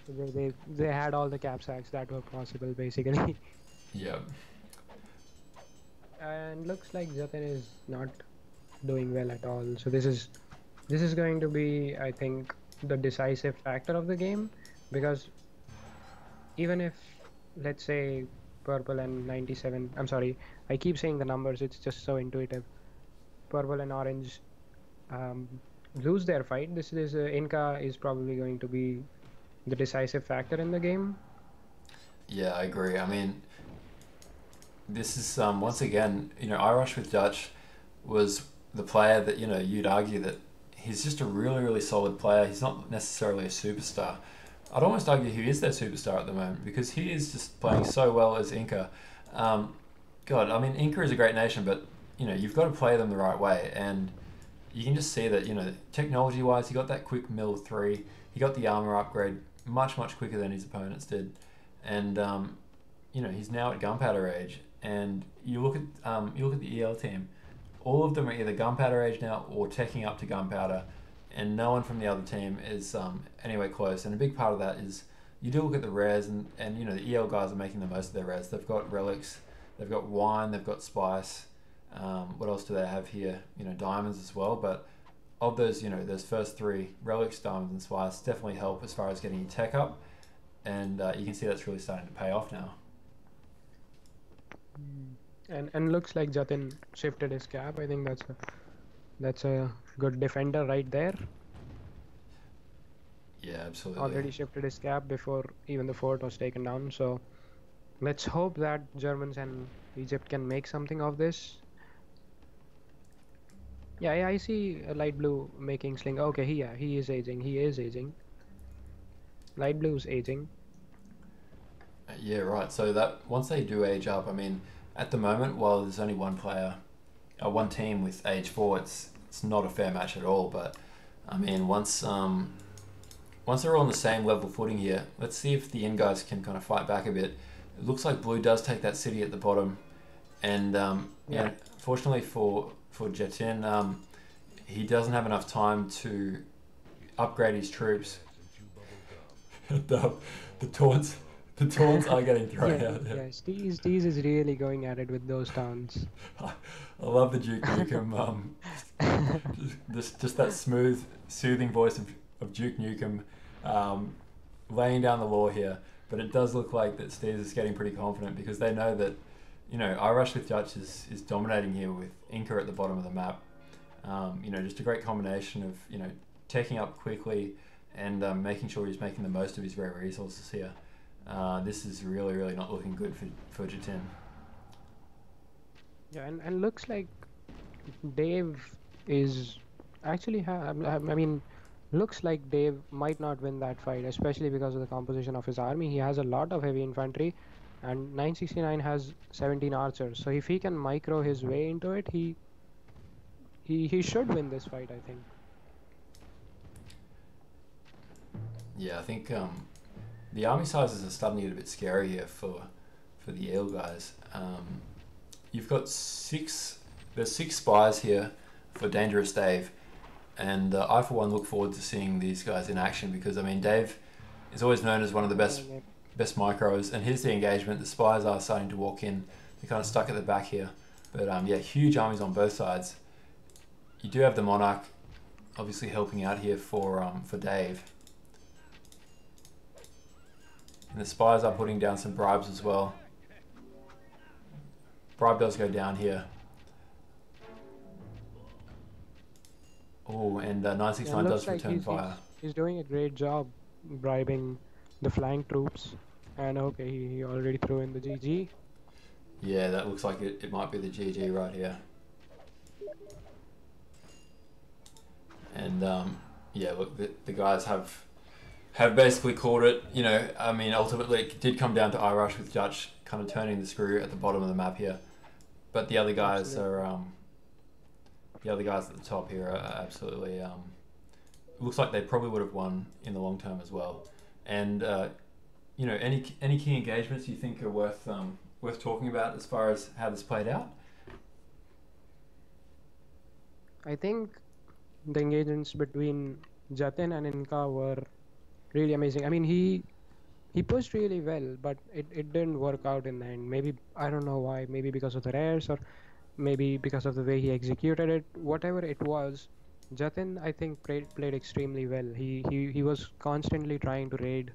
They had all the cap sacks that were possible basically. Yeah, And looks like Jatin is not doing well at all. So this is going to be, I think, the decisive factor of the game, because even if, let's say, purple and 97, I'm sorry, I keep saying the numbers, it's just so intuitive. Purple and orange um, lose their fight. This is Inca is probably going to be the decisive factor in the game. yeah, I agree. I mean, this is once again, you know, Irish with Dutch was the player that, you know, you'd argue that he's just a really, really solid player. He's not necessarily a superstar. I'd almost argue he is their superstar at the moment because he is just playing so well as Inca. God, I mean, Inca is a great nation, but you know, you've got to play them the right way, and you can just see that, you know, technology-wise, he got that quick mill 3. He got the armor upgrade much, much quicker than his opponents did, and you know, he's now at gunpowder age. And you look at the EL team, all of them are either gunpowder age now or teching up to gunpowder, and no one from the other team is anywhere close. And a big part of that is you do look at the rares, and you know, the EL guys are making the most of their rares. They've got relics, they've got wine, they've got spice. What else do they have here? You know, diamonds as well. But of those, you know, those first 3 relics, diamonds, and spice definitely help as far as getting your tech up, and you can see that's really starting to pay off now. And looks like Jatin shifted his cap. I think that's a good defender right there. Yeah, absolutely. Already shifted his cap before even the fort was taken down. So let's hope that Germans and Egypt can make something of this. Yeah, I see light blue making sling. Okay, he is aging. He is aging. Light blue's aging. Yeah, right. So that once they do age up, I mean, at the moment, while there's only one player, one team with age 4, it's not a fair match at all. But I mean, once they're all on the same level footing here, let's see if the in guys can kind of fight back a bit. It looks like blue does take that city at the bottom, and yeah, fortunately for Jetin, he doesn't have enough time to upgrade his troops. the taunts. The taunts are getting thrown out there. Yeah, Steez is really going at it with those taunts. I love the Duke Nukem. Just that smooth, soothing voice of Duke Nukem laying down the law here. But it does look like that Steez is getting pretty confident because they know that, you know, Irish with Dutch is dominating here with Inca at the bottom of the map. You know, just a great combination of, you know, taking up quickly and making sure he's making the most of his rare resources here. This is really, really not looking good for Jatin. Yeah, and looks like Dave is actually I mean, looks like Dave might not win that fight, especially because of the composition of his army. He has a lot of heavy infantry, and 969 has 17 archers. So if he can micro his way into it, he should win this fight, I think. Yeah, I think the army sizes are starting to get a bit scary here for the EL guys. You've got there's 6 spies here for Dangerous Dave, and I for one look forward to seeing these guys in action because I mean Dave is always known as one of the best micros, and here's the engagement. The spies are starting to walk in. They're kind of stuck at the back here, but yeah, huge armies on both sides. You do have the Monarch obviously helping out here for Dave. And the spies are putting down some bribes as well. Bribe does go down here. Oh, and 969 does return fire. He's doing a great job bribing the flank troops. And okay, he already threw in the GG. Yeah, that looks like it might be the GG right here. And yeah, look, the guys have basically called it. You know, I mean, ultimately it did come down to Irish with Dutch kind of turning the screw at the bottom of the map here, but the other guys are the other guys at the top here are absolutely. Looks like they probably would have won in the long term as well. And any key engagements you think are worth talking about as far as how this played out? I think the engagements between Jatin and Inka were really amazing. I mean, he pushed really well, but it didn't work out in the end. Maybe I don't know why. Maybe because of the rares, or maybe because of the way he executed it. Whatever it was, Jatin I think played extremely well. He was constantly trying to raid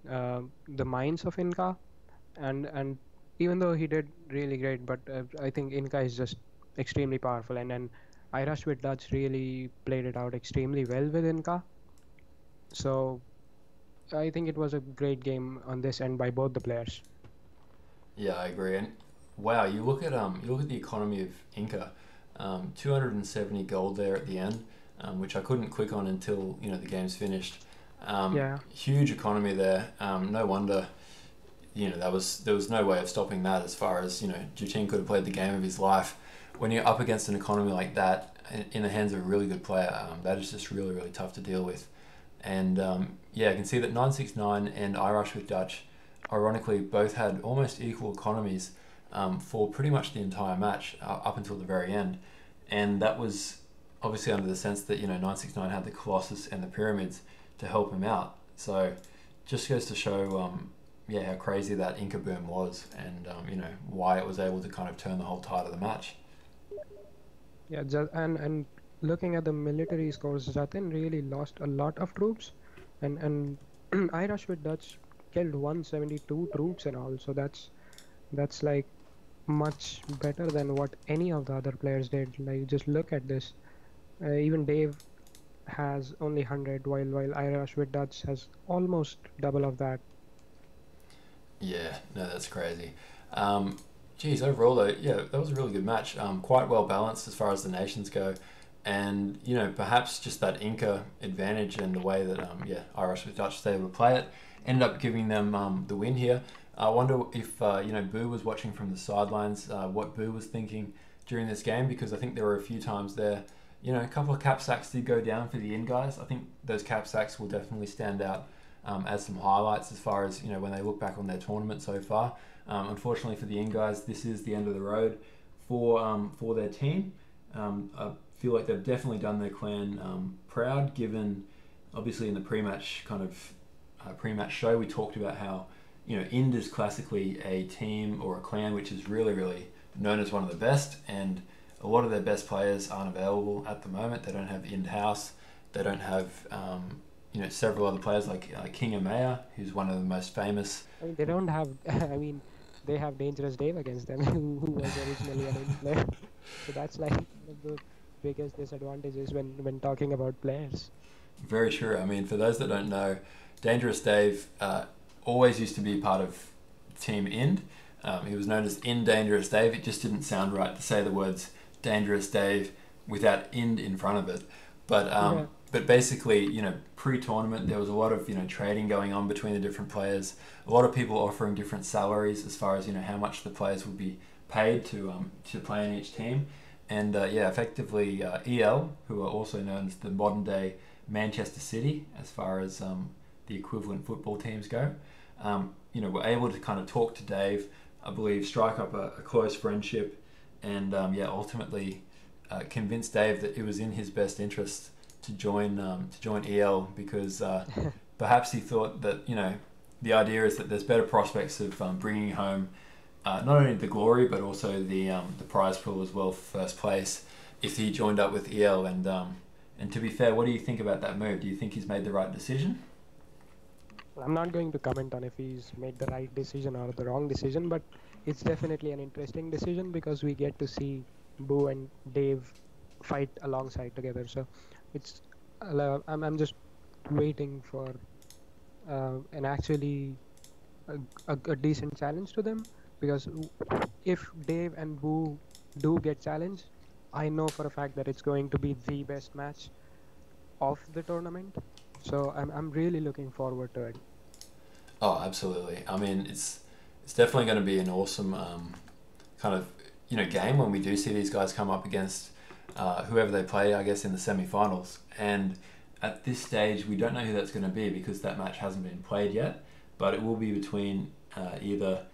the minds of Inka, and even though he did really great, but I think Inka is just extremely powerful, and I Rush with Dutch really played it out extremely well with Inka. So I think it was a great game on this end by both the players. Yeah, I agree. And wow, you look at the economy of Inca, 270 gold there at the end, which I couldn't click on until the game's finished. Yeah. Huge economy there. No wonder there was no way of stopping that. As far as Jutin could have played the game of his life. When you're up against an economy like that in the hands of a really good player, that is just really really tough to deal with. And I can see that 969 and iRush with Dutch, ironically, both had almost equal economies for pretty much the entire match up until the very end. And that was obviously under the sense that 969 had the Colossus and the Pyramids to help him out. So just goes to show how crazy that Inca boom was, and why it was able to kind of turn the whole tide of the match. Yeah, and looking at the military scores, Jatin really lost a lot of troops, and Irish with Dutch killed 172 troops and all. So that's like much better than what any of the other players did. Like just look at this. Even Dave has only 100, while Irish with Dutch has almost double of that. Yeah, no, that's crazy. Geez, overall though, yeah, that was a really good match. Quite well balanced as far as the nations go, and perhaps just that Inca advantage and the way that Irish with Dutch stayed able to play it ended up giving them the win here. I wonder if Boo was watching from the sidelines, what Boo was thinking during this game, because I think there were a few times there. A couple of cap sacks did go down for the in guys. I think those cap sacks will definitely stand out as some highlights as far as when they look back on their tournament so far. Unfortunately for the in guys, this is the end of the road for their team. I feel like they've definitely done their clan proud, given obviously in the pre-match pre-match show we talked about how IND is classically a team or a clan which is really really known as one of the best, and a lot of their best players aren't available at the moment. They don't have IND house. They don't have several other players like King Amaya, who's one of the most famous. I mean, they don't have. I mean, they have Dangerous Dave against them, who was originally an indie player. So that's like one of the biggest disadvantages when talking about players. Very true. I mean, for those that don't know, Dangerous Dave always used to be part of Team IND. He was known as IND Dangerous Dave. It just didn't sound right to say the words Dangerous Dave without IND in front of it. But basically, pre-tournament, there was a lot of trading going on between the different players. A lot of people offering different salaries as far as how much the players would be paid to play in each team. And effectively EL, who are also known as the modern day Manchester City, as far as the equivalent football teams go, were able to kind of talk to Dave, I believe, strike up a close friendship, and ultimately convince Dave that it was in his best interest to join EL, because perhaps he thought that the idea is that there's better prospects of bringing home not only the glory but also the prize pool as well for first place if he joined up with EL. And to be fair, what do you think about that move? Do you think he's made the right decision? I'm not going to comment on if he's made the right decision or the wrong decision, but it's definitely an interesting decision because we get to see Boo and Dave fight alongside together. So it's I'm just waiting for an actually a decent challenge to them, because if Dave and Boo do get challenged, I know for a fact that it's going to be the best match of the tournament. So I'm really looking forward to it. Oh, absolutely. I mean, it's definitely going to be an awesome kind of game when we do see these guys come up against whoever they play, I guess, in the semi-finals. And at this stage, we don't know who that's going to be because that match hasn't been played yet. But it will be between either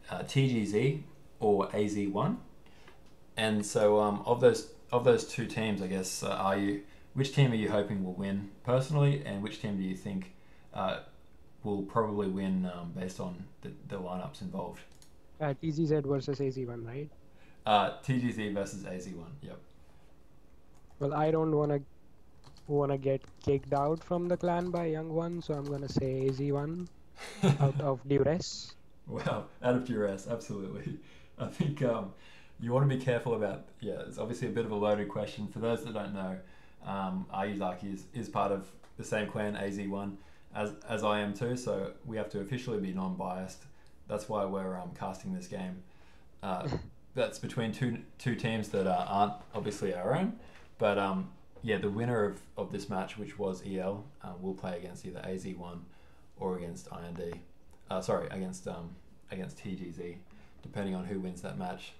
TGZ or AZ1. And so of those two teams, I guess, which team are you hoping will win personally, and which team do you think will probably win based on the lineups involved? TGZ versus AZ1, right? TGZ versus AZ1. Yep. Well, I don't wanna get kicked out from the clan by Young One, so I'm gonna say AZ1 out of duress. Wow, out of duress, absolutely. I think you want to be careful about. Yeah, it's obviously a bit of a loaded question. For those that don't know, Ayuzaki is part of the same clan, AZ1, as I am too. So we have to officially be non-biased. That's why we're casting this game. That's between two teams that aren't obviously our own, but yeah, the winner of this match, which was EL, will play against either AZ1 or against IND. Against TGZ, depending on who wins that match.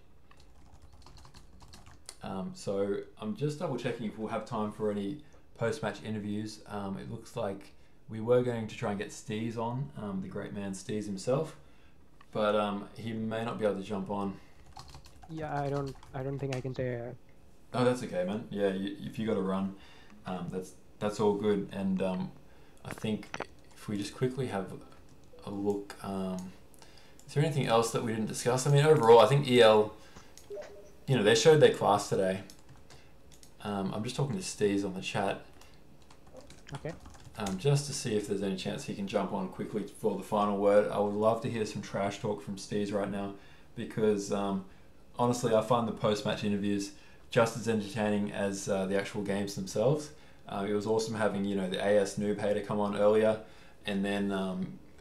So I'm just double checking if we'll have time for any post-match interviews. It looks like we were going to try and get Steez on, the great man Steez himself, but he may not be able to jump on. Yeah, I don't think I can say. Oh, that's okay, man. Yeah, if you got to run, that's all good. And I think if we just quickly have a look, is there anything else that we didn't discuss? I mean, overall, I think EL, they showed their class today. I'm just talking to Steez on the chat. Okay. Just to see if there's any chance he can jump on quickly for the final word. I would love to hear some trash talk from Steez right now, because honestly, I find the post-match interviews just as entertaining as the actual games themselves. It was awesome having, the AS Noob Hater come on earlier, and then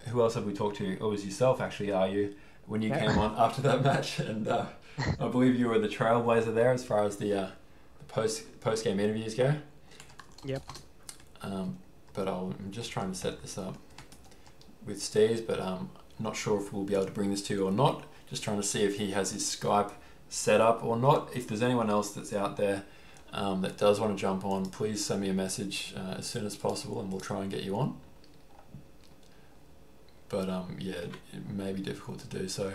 who else have we talked to? It was yourself, actually, are you? When you came on after that match, and I believe you were the trailblazer there as far as the post-game interviews go. Yep. But I'm just trying to set this up with Steez, but I'm not sure if we'll be able to bring this to you or not. Just trying to see if he has his Skype set up or not. If there's anyone else that's out there that does want to jump on, please send me a message as soon as possible, and we'll try and get you on. But yeah, it may be difficult to do so.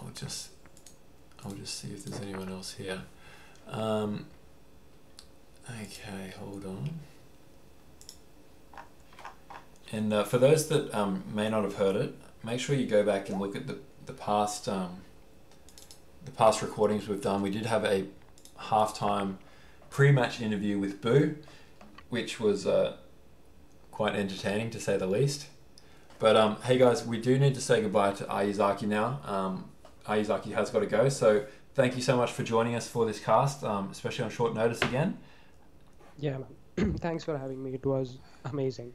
I'll just see if there's anyone else here. Okay, hold on. And for those that may not have heard it, make sure you go back and look at the past recordings we've done. We did have a halftime pre-match interview with Boo, which was quite entertaining to say the least. But hey guys, we do need to say goodbye to Ayuzaki now. Ayuzaki has got to go, so thank you so much for joining us for this cast, especially on short notice again. Yeah, man. Thanks for having me. It was amazing.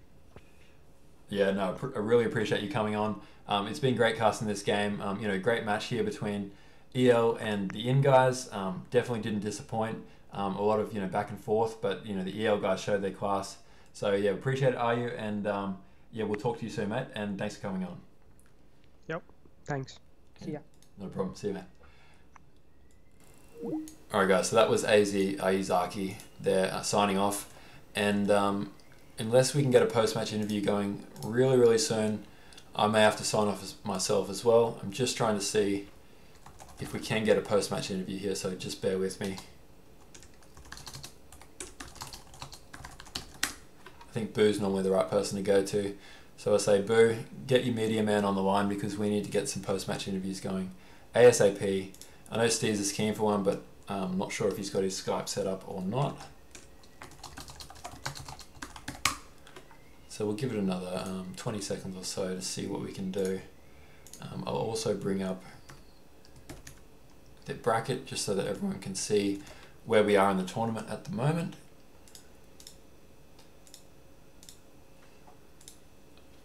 Yeah, no, I really appreciate you coming on. It's been great casting this game. Great match here between EL and the IN guys. Definitely didn't disappoint. A lot of back and forth, but the EL guys showed their class. So yeah, appreciate it, Ayu, and yeah, we'll talk to you soon, mate. And thanks for coming on. Yep. Thanks. See ya. No problem. See you, mate. Alright guys, so that was Ayuzaki there signing off, and unless we can get a post-match interview going really, really soon, I may have to sign off myself as well. I'm just trying to see if we can get a post-match interview here, so just bear with me. I think Boo's normally the right person to go to, so I say, Boo, get your media man on the line because we need to get some post-match interviews going ASAP. I know Steez is keen for one, but I'm not sure if he's got his Skype set up or not. So we'll give it another 20 seconds or so to see what we can do. I'll also bring up the bracket just so that everyone can see where we are in the tournament at the moment.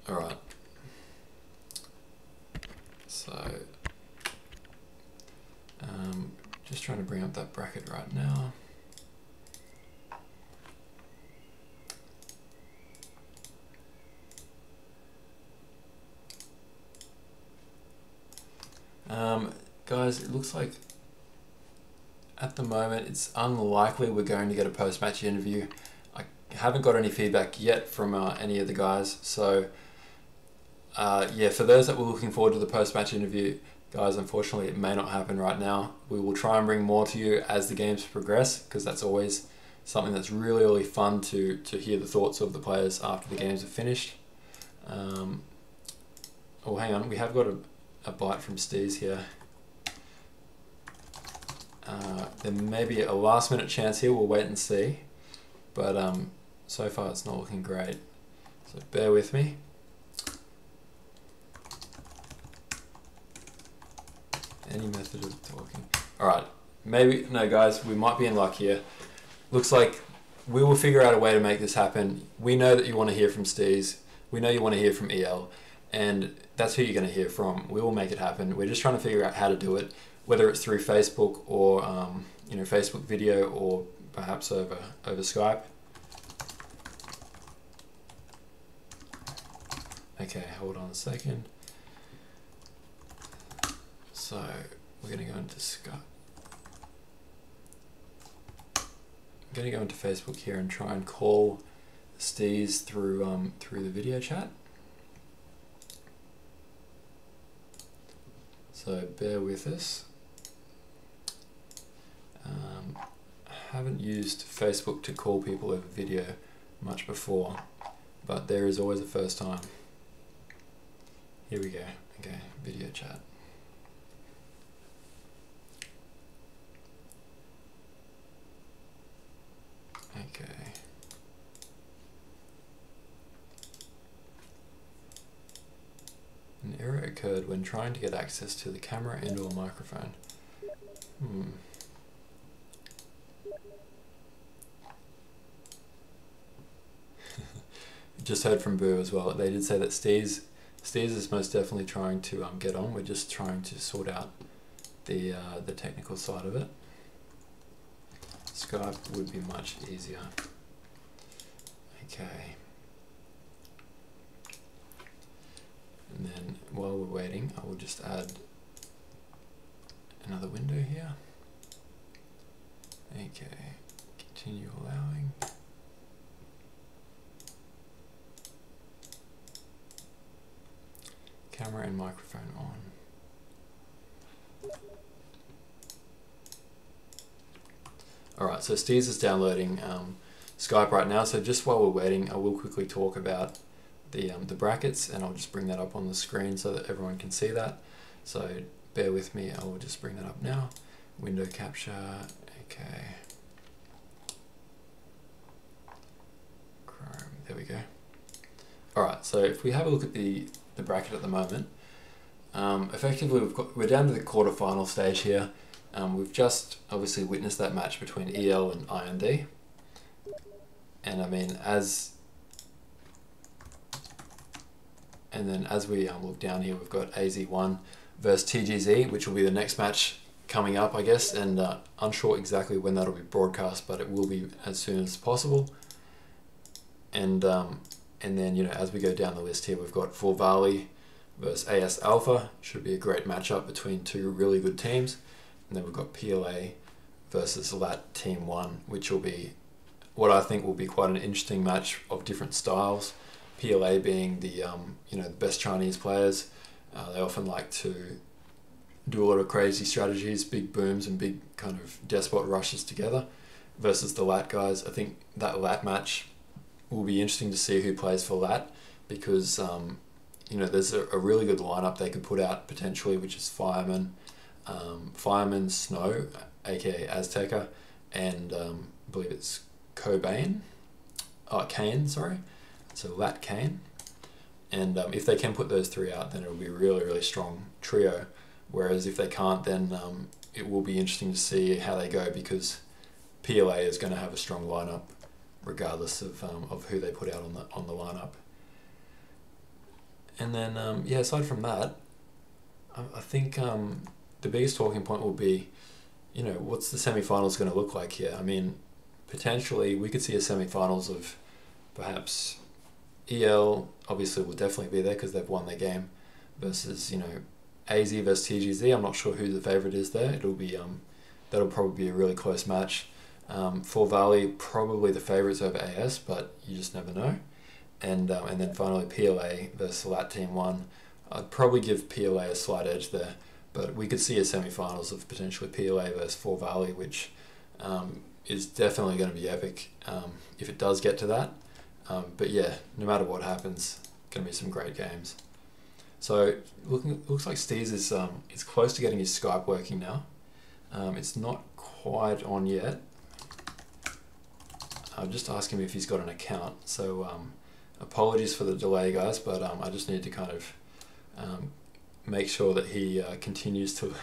Alright. So just trying to bring up that bracket right now. Guys, it looks like at the moment, it's unlikely we're going to get a post-match interview. I haven't got any feedback yet from any of the guys. So, yeah, for those that were looking forward to the post-match interview, guys, unfortunately, it may not happen right now. We will try and bring more to you as the games progress, because that's always something that's really, really fun to hear the thoughts of the players after the games are finished. Oh, hang on, we have got a bite from Steez here. There may be a last minute chance here, we'll wait and see. But so far it's not looking great. So bear with me. Any method of talking. Alright, maybe, no guys, we might be in luck here. Looks like we will figure out a way to make this happen. We know that you want to hear from Steez. We know you want to hear from EL. And that's who you're going to hear from. We will make it happen. We're just trying to figure out how to do it, whether it's through Facebook or you know, Facebook video, or perhaps over Skype. Okay, hold on a second. So we're going to go into Skype. I'm going to go into Facebook here and try and call Steez through the video chat. So bear with us. I haven't used Facebook to call people over video much before, but there is always a first time. Here we go. Okay, video chat. Okay. An error occurred when trying to get access to the camera and/or microphone. Just heard from Boo as well. They did say that Steez is most definitely trying to get on. We're just trying to sort out the technical side of it. Skype would be much easier. Okay. And then while we're waiting, I will just add another window here. Okay, continue allowing. Camera and microphone on. Alright, so Steez is downloading Skype right now, so just while we're waiting, I will quickly talk about the brackets, and I'll just bring that up on the screen so that everyone can see that. So bear with me, I will just bring that up now. Window capture, okay. Chrome, there we go. Alright, so if we have a look at the bracket at the moment, effectively we're down to the quarterfinal stage here. We've just obviously witnessed that match between EL and IND. And I mean, and then as we look down here, we've got AZ1 versus TGZ, which will be the next match coming up, I guess, and unsure exactly when that'll be broadcast, but it will be as soon as possible. And then, you know, as we go down the list here, we've got Forvali versus AS Alpha. Should be a great matchup between two really good teams. And then we've got PLA versus LAT Team 1, which will be what I think will be quite an interesting match of different styles. PLA being the you know, the best Chinese players. They often like to do a lot of crazy strategies, big booms and big kind of despot rushes together, versus the LAT guys. I think that LAT match will be interesting to see who plays for LAT, because you know, there's a really good lineup they could put out potentially, which is Fireman, Snow, aka Azteca, and I believe it's Kane, sorry. So LAT Kane. And if they can put those three out, then it'll be a really, really strong trio. Whereas if they can't, then it will be interesting to see how they go, because PLA is going to have a strong lineup regardless of who they put out on the lineup. And then yeah, aside from that, I think the biggest talking point will be, you know, what's the semi-finals going to look like here? I mean, potentially we could see a semi-finals of perhaps EL, obviously will definitely be there because they've won their game, versus, you know, AZ versus TGZ. I'm not sure who the favourite is there. It'll be that'll probably be a really close match. For Valley, probably the favourites over AS, but you just never know. And then finally PLA versus Lat Team 1. I'd probably give PLA a slight edge there, but we could see a semi-finals of potentially PLA versus For Valley, which is definitely going to be epic if it does get to that. But yeah, no matter what happens, going to be some great games. So looks like Steez is close to getting his Skype working now. It's not quite on yet. I'll just ask him if he's got an account. So apologies for the delay, guys, but I just need to kind of make sure that he continues to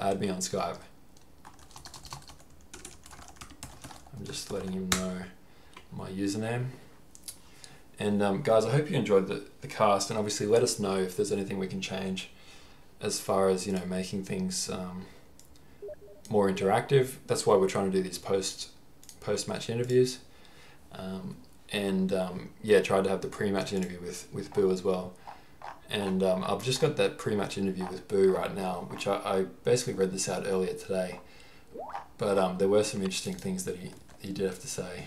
add me on Skype. I'm just letting him know my username. And guys, I hope you enjoyed the cast, and obviously let us know if there's anything we can change as far as, you know, making things more interactive. That's why we're trying to do these post-match interviews. Yeah, tried to have the pre-match interview with Boo as well. And I've just got that pre-match interview with Boo right now, which I basically read this out earlier today. But there were some interesting things that he did have to say.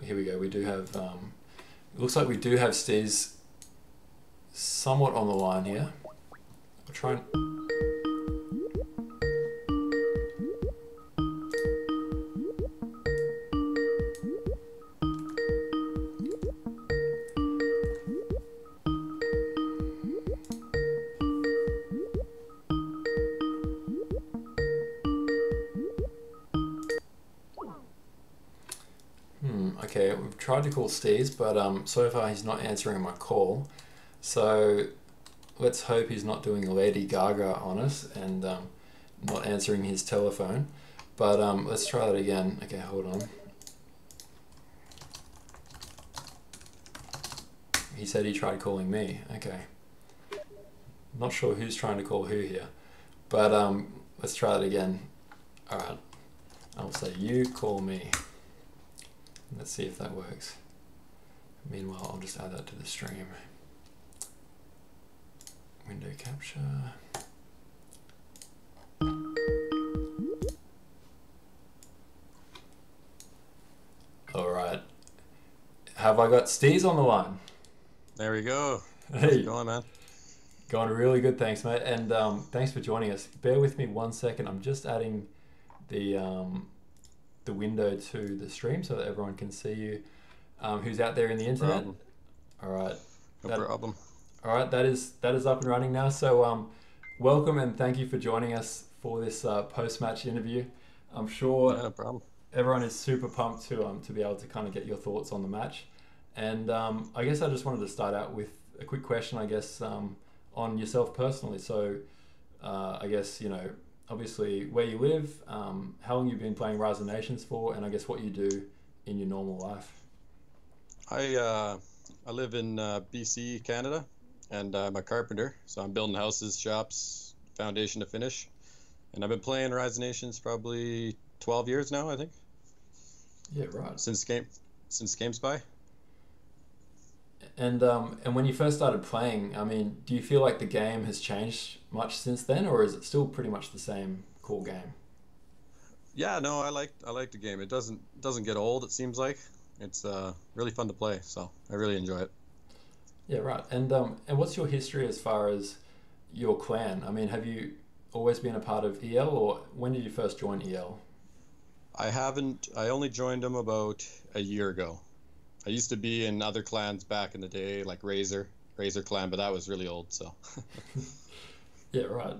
Here we go. We do have... it looks like we do have Steez somewhat on the line here. I'll try and... Okay, we've tried to call Steez, but so far he's not answering my call. So let's hope he's not doing Lady Gaga on us and not answering his telephone. But let's try that again. Okay, hold on. He said he tried calling me. Okay. Not sure who's trying to call who here. But let's try that again. Alright. I'll say you call me. Let's see if that works. Meanwhile, I'll just add that to the stream. Window capture. Alright. Have I got Steez on the line? There we go. Hey. How's it going, man? Going really good, thanks, mate. And thanks for joining us. Bear with me 1 second. I'm just adding the window to the stream so that everyone can see you who's out there in the internet. Problem. All right. No problem. All right, that is up and running now. So welcome and thank you for joining us for this post-match interview. I'm sure No problem. everyone is super pumped to be able to kind of get your thoughts on the match. And I guess I just wanted to start out with a quick question, I guess, on yourself personally. So I guess, you know, obviously where you live, how long you've been playing Rise of Nations for, and I guess what you do in your normal life. I live in BC, Canada, and I'm a carpenter, so I'm building houses, shops, foundation to finish. And I've been playing Rise of Nations probably 12 years now, I think. Yeah, right. Since GameSpy. And when you first started playing, I mean, do you feel like the game has changed much since then, or is it still pretty much the same cool game? Yeah, no, I like the game. It doesn't get old, it seems like. It's really fun to play, so I really enjoy it. Yeah, right. And what's your history as far as your clan? I mean, have you always been a part of EL, or when did you first join EL? I only joined them about a year ago. I used to be in other clans back in the day, like Razor clan, but that was really old, so. Yeah, right.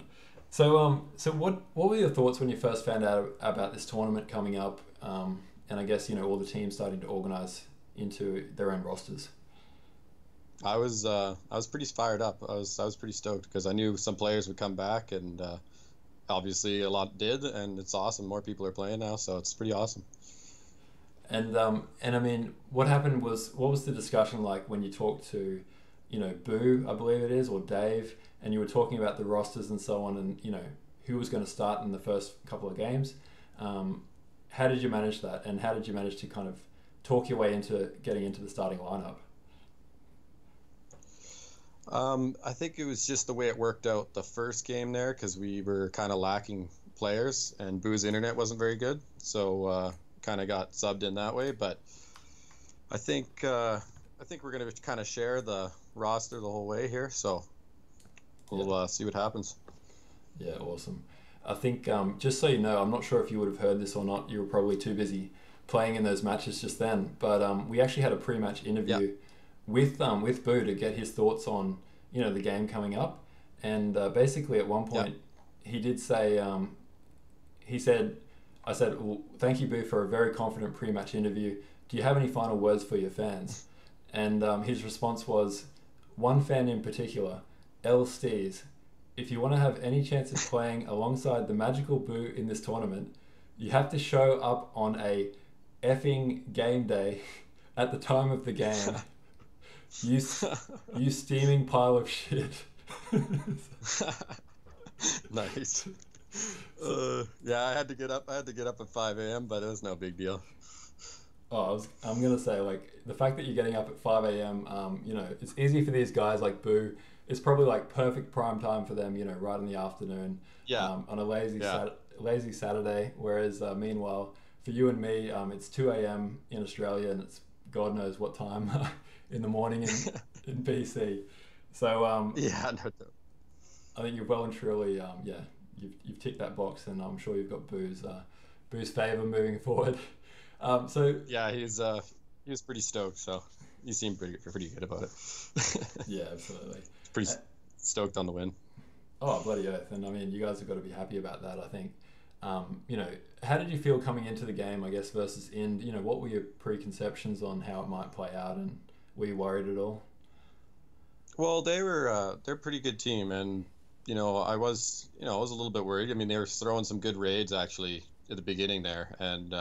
So what were your thoughts when you first found out about this tournament coming up, and I guess, you know, all the teams starting to organize into their own rosters? I was pretty fired up. I was pretty stoked because I knew some players would come back, and obviously a lot did, and it's awesome. More people are playing now, so it's pretty awesome. And I mean, what was the discussion like when you talked to, you know, Boo, I believe it is, or Dave, and you were talking about the rosters and so on, and, you know, who was going to start in the first couple of games? How did you manage that, and how did you manage to kind of talk your way into getting into the starting lineup? I think it was just the way it worked out the first game there, because we were kind of lacking players, and Boo's internet wasn't very good, so kind of got subbed in that way. But I think we're gonna kind of share the roster the whole way here, so we'll see what happens. Yeah, awesome. I think just so you know, I'm not sure if you would have heard this or not. You were probably too busy playing in those matches just then. But we actually had a pre-match interview with Boo to get his thoughts on the game coming up. And basically at one point he did say I said, well, thank you, Boo, for a very confident pre-match interview. Do you have any final words for your fans? And his response was, one fan in particular, L. Stees. If you want to have any chance of playing alongside the magical Boo in this tournament, you have to show up on a effing game day at the time of the game. You steaming pile of shit. Nice. Yeah, I had to get up at 5 a.m., but it was no big deal. I'm gonna say, like, the fact that you're getting up at 5 a.m. It's easy for these guys like Boo. It's probably like perfect prime time for them, right in the afternoon. Yeah. On a lazy Saturday. Whereas meanwhile, for you and me, it's 2 a.m. in Australia, and it's God knows what time in the morning in BC. So yeah, no doubt. I think you're well and truly you've ticked that box, and I'm sure you've got Boo's favour moving forward. So yeah, he was pretty stoked, so he seemed pretty good about it. Yeah, absolutely. Pretty stoked on the win. Oh, bloody oath. And I mean, you guys have got to be happy about that, I think. How did you feel coming into the game, I guess, versus IND? What were your preconceptions on how it might play out, and were you worried at all? Well, they're a pretty good team, and I was a little bit worried. I mean, they were throwing some good raids actually at the beginning there, and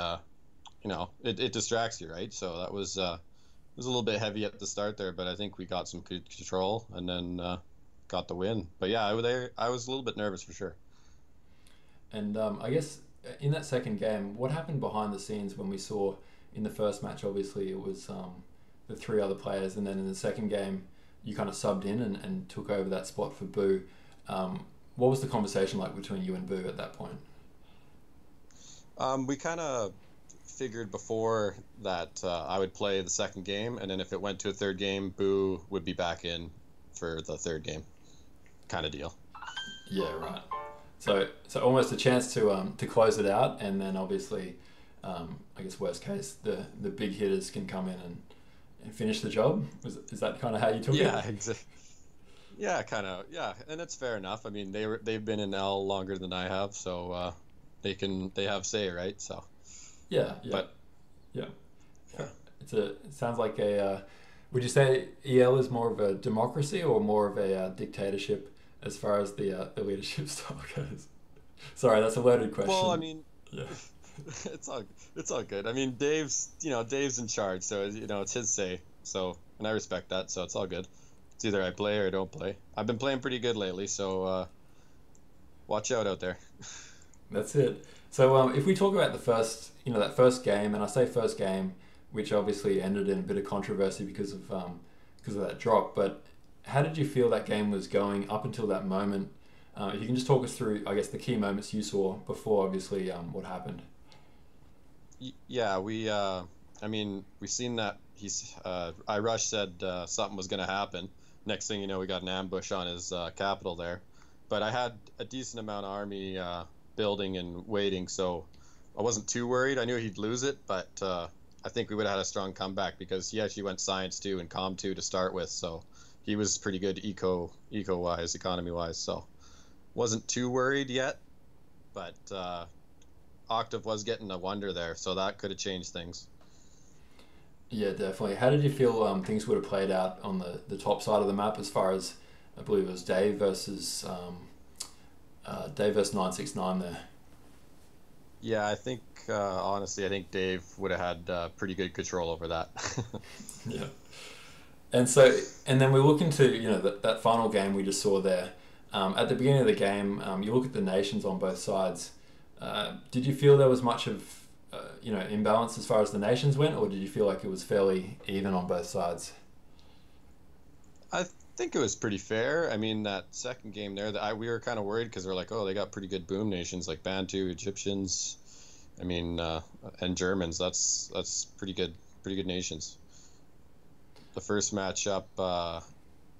it distracts you, right? So that was it was a little bit heavy at the start there, but I think we got some good control and then got the win. But yeah, I was a little bit nervous for sure. And I guess in that second game, what happened behind the scenes when we saw in the first match, obviously it was the three other players, and then in the second game, you kind of subbed in and took over that spot for Boo. What was the conversation like between you and Boo at that point? We kind of figured before that I would play the second game, and then if it went to a third game, Boo would be back in for the third game, kind of deal. Yeah, right. So almost a chance to close it out, and then obviously, I guess worst case, the big hitters can come in and finish the job. Is that kind of how you took it? Yeah, exactly. Yeah, kind of. Yeah, and it's fair enough. I mean, they've been in L longer than I have, so they have say, right? So. Yeah. But, yeah. It sounds like would you say EL is more of a democracy or more of a dictatorship as far as the leadership style goes? Sorry, that's a loaded question. Well, I mean, yeah. it's all good. I mean, Dave's in charge, so it's his say. So, and I respect that, so it's all good. It's either I play or I don't play. I've been playing pretty good lately, so watch out there. That's it. So if we talk about the first, that first game, and I say first game, which obviously ended in a bit of controversy because of that drop, but how did you feel that game was going up until that moment? If you can just talk us through, I guess, the key moments you saw before, obviously, what happened. Yeah, we seen that iRush said something was going to happen. Next thing you know, we got an ambush on his capital there. But I had a decent amount of army building and waiting, so I wasn't too worried. I knew he'd lose it, but I think we would have had a strong comeback because he actually went Science 2 and Com 2 to start with, so he was pretty good eco-wise, economy-wise, so wasn't too worried yet, but Octave was getting a wonder there, so that could have changed things. Yeah, definitely. How did you feel things would have played out on the top side of the map as far as, I believe it was Dave versus 969 there? Yeah, I think, honestly, Dave would have had pretty good control over that. Yeah. And then we look into, that final game we just saw there. At the beginning of the game, you look at the nations on both sides. Did you feel there was much of, imbalance as far as the nations went, or did you feel like it was fairly even on both sides? think it was pretty fair. I mean, that second game there, we were kind of worried because we're like, oh, they got pretty good boom nations like Bantu, Egyptians, I mean, and Germans. That's pretty good nations. The first matchup,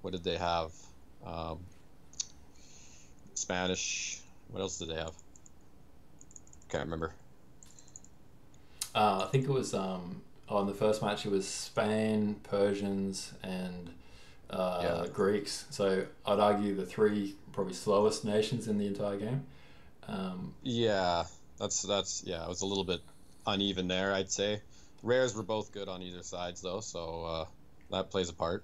what did they have? Um, Spanish. What else did they have? Can't remember. I think it was in the first match it was Spain, Persians, and Greeks. So I'd argue the three probably slowest nations in the entire game. Yeah, that's yeah. It was a little bit uneven there, I'd say. Rares were both good on either sides though, so that plays a part.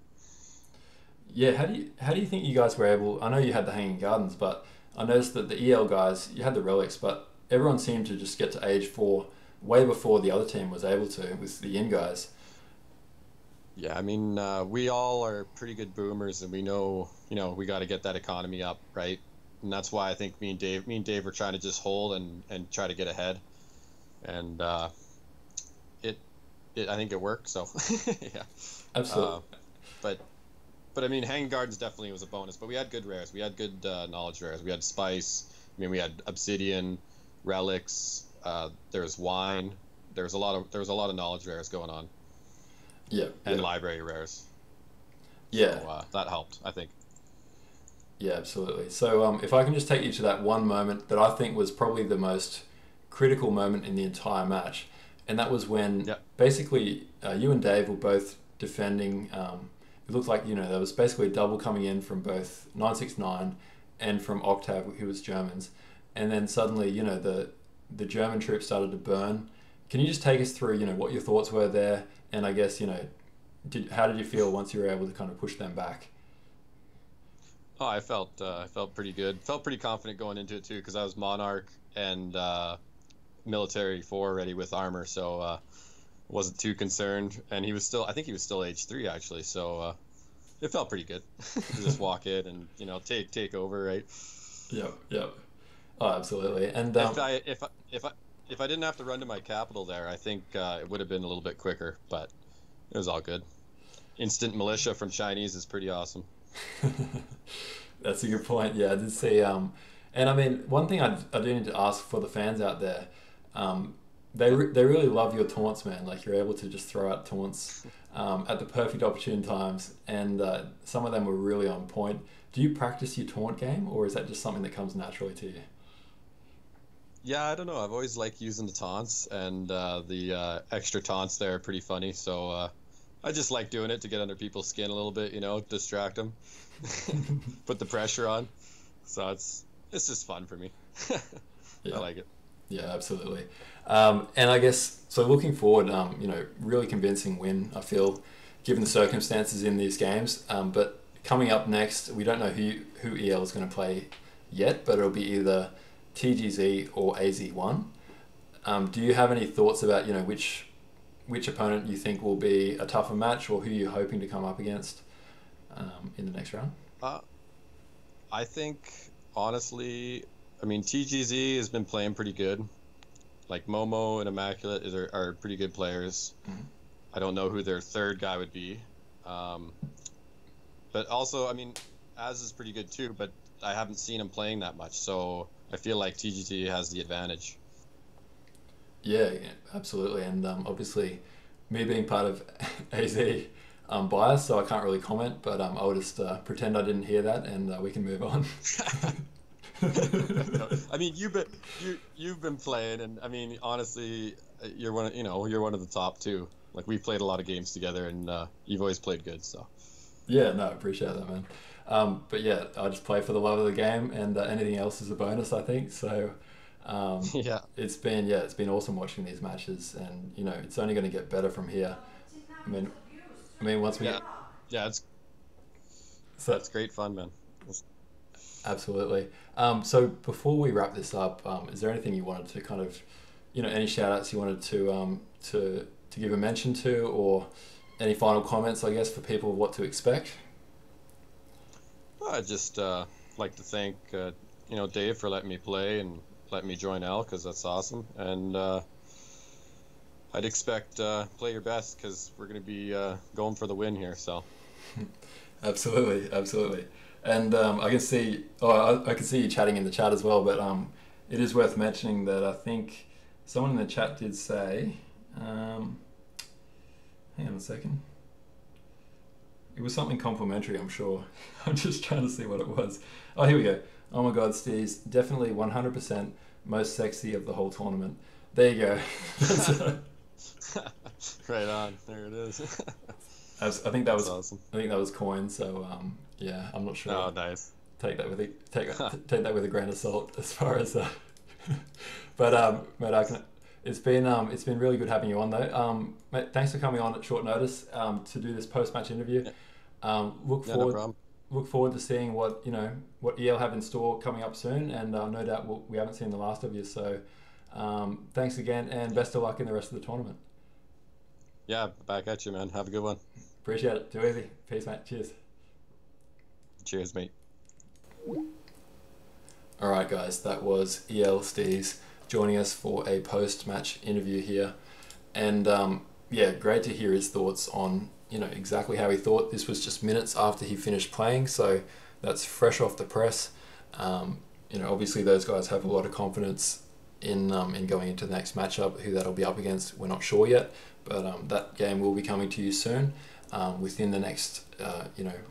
Yeah, how do you think you guys were able? I know you had the Hanging Gardens, but I noticed that the EL guys, you had the relics, but everyone seemed to just get to age 4 way before the other team was able to with the in guys. Yeah, I mean, we all are pretty good boomers, and we know, we got to get that economy up, right? And that's why I think me and Dave were trying to just hold and try to get ahead, and I think it worked. So yeah, Absolutely. But I mean, Hanging Gardens definitely was a bonus. But we had good rares. We had good knowledge rares. We had spice. I mean, we had obsidian, relics. There was wine. There was a lot of knowledge rares going on. Yeah. And library rares. Yeah. So, that helped, I think. Yeah, absolutely. So if I can just take you to that one moment that I think was probably the most critical moment in the entire match, and that was when basically you and Dave were both defending. It looked like there was basically a double coming in from both 969 and from Octave, who was Germans, and then suddenly the German troops started to burn. Can you just take us through what your thoughts were there, and I guess how did you feel once you were able to kind of push them back? Oh, I felt pretty good. Felt pretty confident going into it too, because I was Monarch and military 4 ready with armor, so wasn't too concerned. And I think he was still age 3 actually, so it felt pretty good to just walk in and take over, right? Yep. Oh, absolutely. And if I didn't have to run to my capital there, I think it would have been a little bit quicker, but it was all good. Instant militia from Chinese is pretty awesome. That's a good point. Yeah, I did see. And I mean, one thing I do need to ask for the fans out there, they really love your taunts, man. Like you're able to just throw out taunts at the perfect opportune times, and some of them were really on point. Do you practice your taunt game, or is that just something that comes naturally to you? Yeah, I don't know. I've always liked using the taunts, and the extra taunts there are pretty funny. So I just like doing it to get under people's skin a little bit, distract them, put the pressure on. So it's just fun for me. Yeah. I like it. Yeah, absolutely. And I guess, so looking forward, really convincing win, I feel, given the circumstances in these games. But coming up next, we don't know who EL is going to play yet, but it'll be either TGZ or AZ1. Do you have any thoughts about, which opponent you think will be a tougher match, or who you're hoping to come up against in the next round? I think, honestly, I mean, TGZ has been playing pretty good. Like Momo and Immaculate are pretty good players. Mm-hmm. I don't know who their third guy would be. But also, I mean, Az is pretty good too, but I haven't seen him playing that much, so I feel like TGZ has the advantage. Yeah, absolutely. And obviously, me being part of AZ, I'm biased, so I can't really comment, but I'll just pretend I didn't hear that, and we can move on. I mean, you've been playing, and I mean, honestly, you're one of the top two. Like we've played a lot of games together, and you've always played good. So yeah, no, I appreciate that, man. But yeah, I just play for the love of the game, and anything else is a bonus, I think. So yeah, it's been awesome watching these matches, and it's only going to get better from here. I mean, once we that's great fun, man. Absolutely. So before we wrap this up, is there anything you wanted to kind of, any shout outs you wanted to give a mention to, or any final comments, I guess, for people of what to expect? Well, I'd just like to thank, Dave for letting me play and letting me join Al, because that's awesome. And I'd expect play your best, because we're going to be going for the win here. So Absolutely, absolutely. And I can see, I can see you chatting in the chat as well. But it is worth mentioning that I think someone in the chat did say, hang on a second. It was something complimentary, I'm sure. I'm just trying to see what it was. Oh, here we go. Oh my God, Steve's definitely 100% most sexy of the whole tournament. There you go. Right on. There it is. I think that That's was awesome. I think that was coin. So yeah, I'm not sure. Oh, nice. Take that with take that with a grain of salt as far as. But mate, it's been really good having you on though. Mate, thanks for coming on at short notice to do this post match interview. Yeah. Look Yeah, no forward. problem. Look forward to seeing what what EL have in store coming up soon, and no doubt we haven't seen the last of you. So thanks again, and best of luck in the rest of the tournament. Yeah, back at you, man. Have a good one. Appreciate it. Too easy. Peace, mate. Cheers. Cheers, mate. All right, guys. That was EL Steez joining us for a post-match interview here, and yeah, great to hear his thoughts on exactly how he thought. This was just minutes after he finished playing, so that's fresh off the press. Obviously those guys have a lot of confidence in going into the next matchup. Who that'll be up against, we're not sure yet, but that game will be coming to you soon, within the next,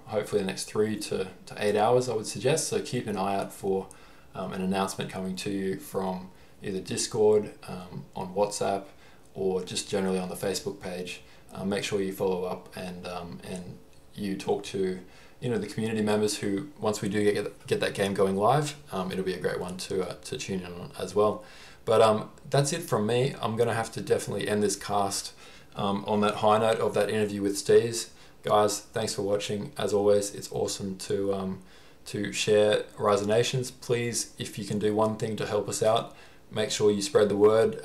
hopefully the next 3 to 8 hours, I would suggest. So keep an eye out for an announcement coming to you from either Discord, on WhatsApp, or just generally on the Facebook page. Make sure you follow up and you talk to the community members who, once we do get that game going live, it'll be a great one to tune in on as well. But that's it from me. I'm going to have to definitely end this cast on that high note of that interview with Steez. Guys, thanks for watching. As always, it's awesome to share Rise of Nations. Please, if you can do one thing to help us out, make sure you spread the word.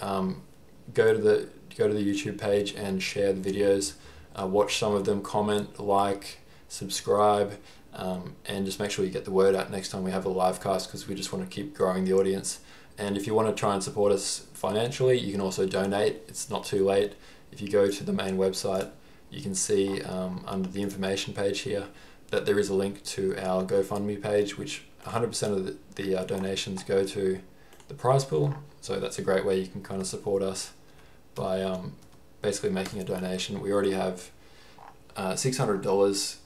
Go to the YouTube page and share the videos. Watch some of them, comment, like, subscribe, and just make sure you get the word out next time we have a live cast, because we just want to keep growing the audience. And if you want to try and support us financially, you can also donate. It's not too late. If you go to the main website, you can see under the information page here that there is a link to our GoFundMe page, which 100% of the donations go to the prize pool. So that's a great way you can kind of support us by basically making a donation. We already have $600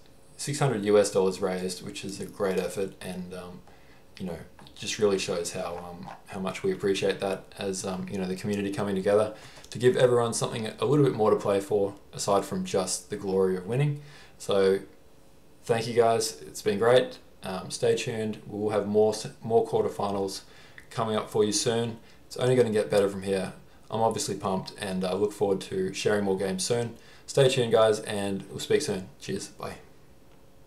US raised, which is a great effort, and just really shows how much we appreciate that as the community coming together to give everyone something a little bit more to play for, aside from just the glory of winning. So thank you guys, it's been great. Stay tuned. We'll have more quarterfinals coming up for you soon. It's only going to get better from here. I'm obviously pumped, and I look forward to sharing more games soon. Stay tuned, guys, and we'll speak soon. Cheers. Bye.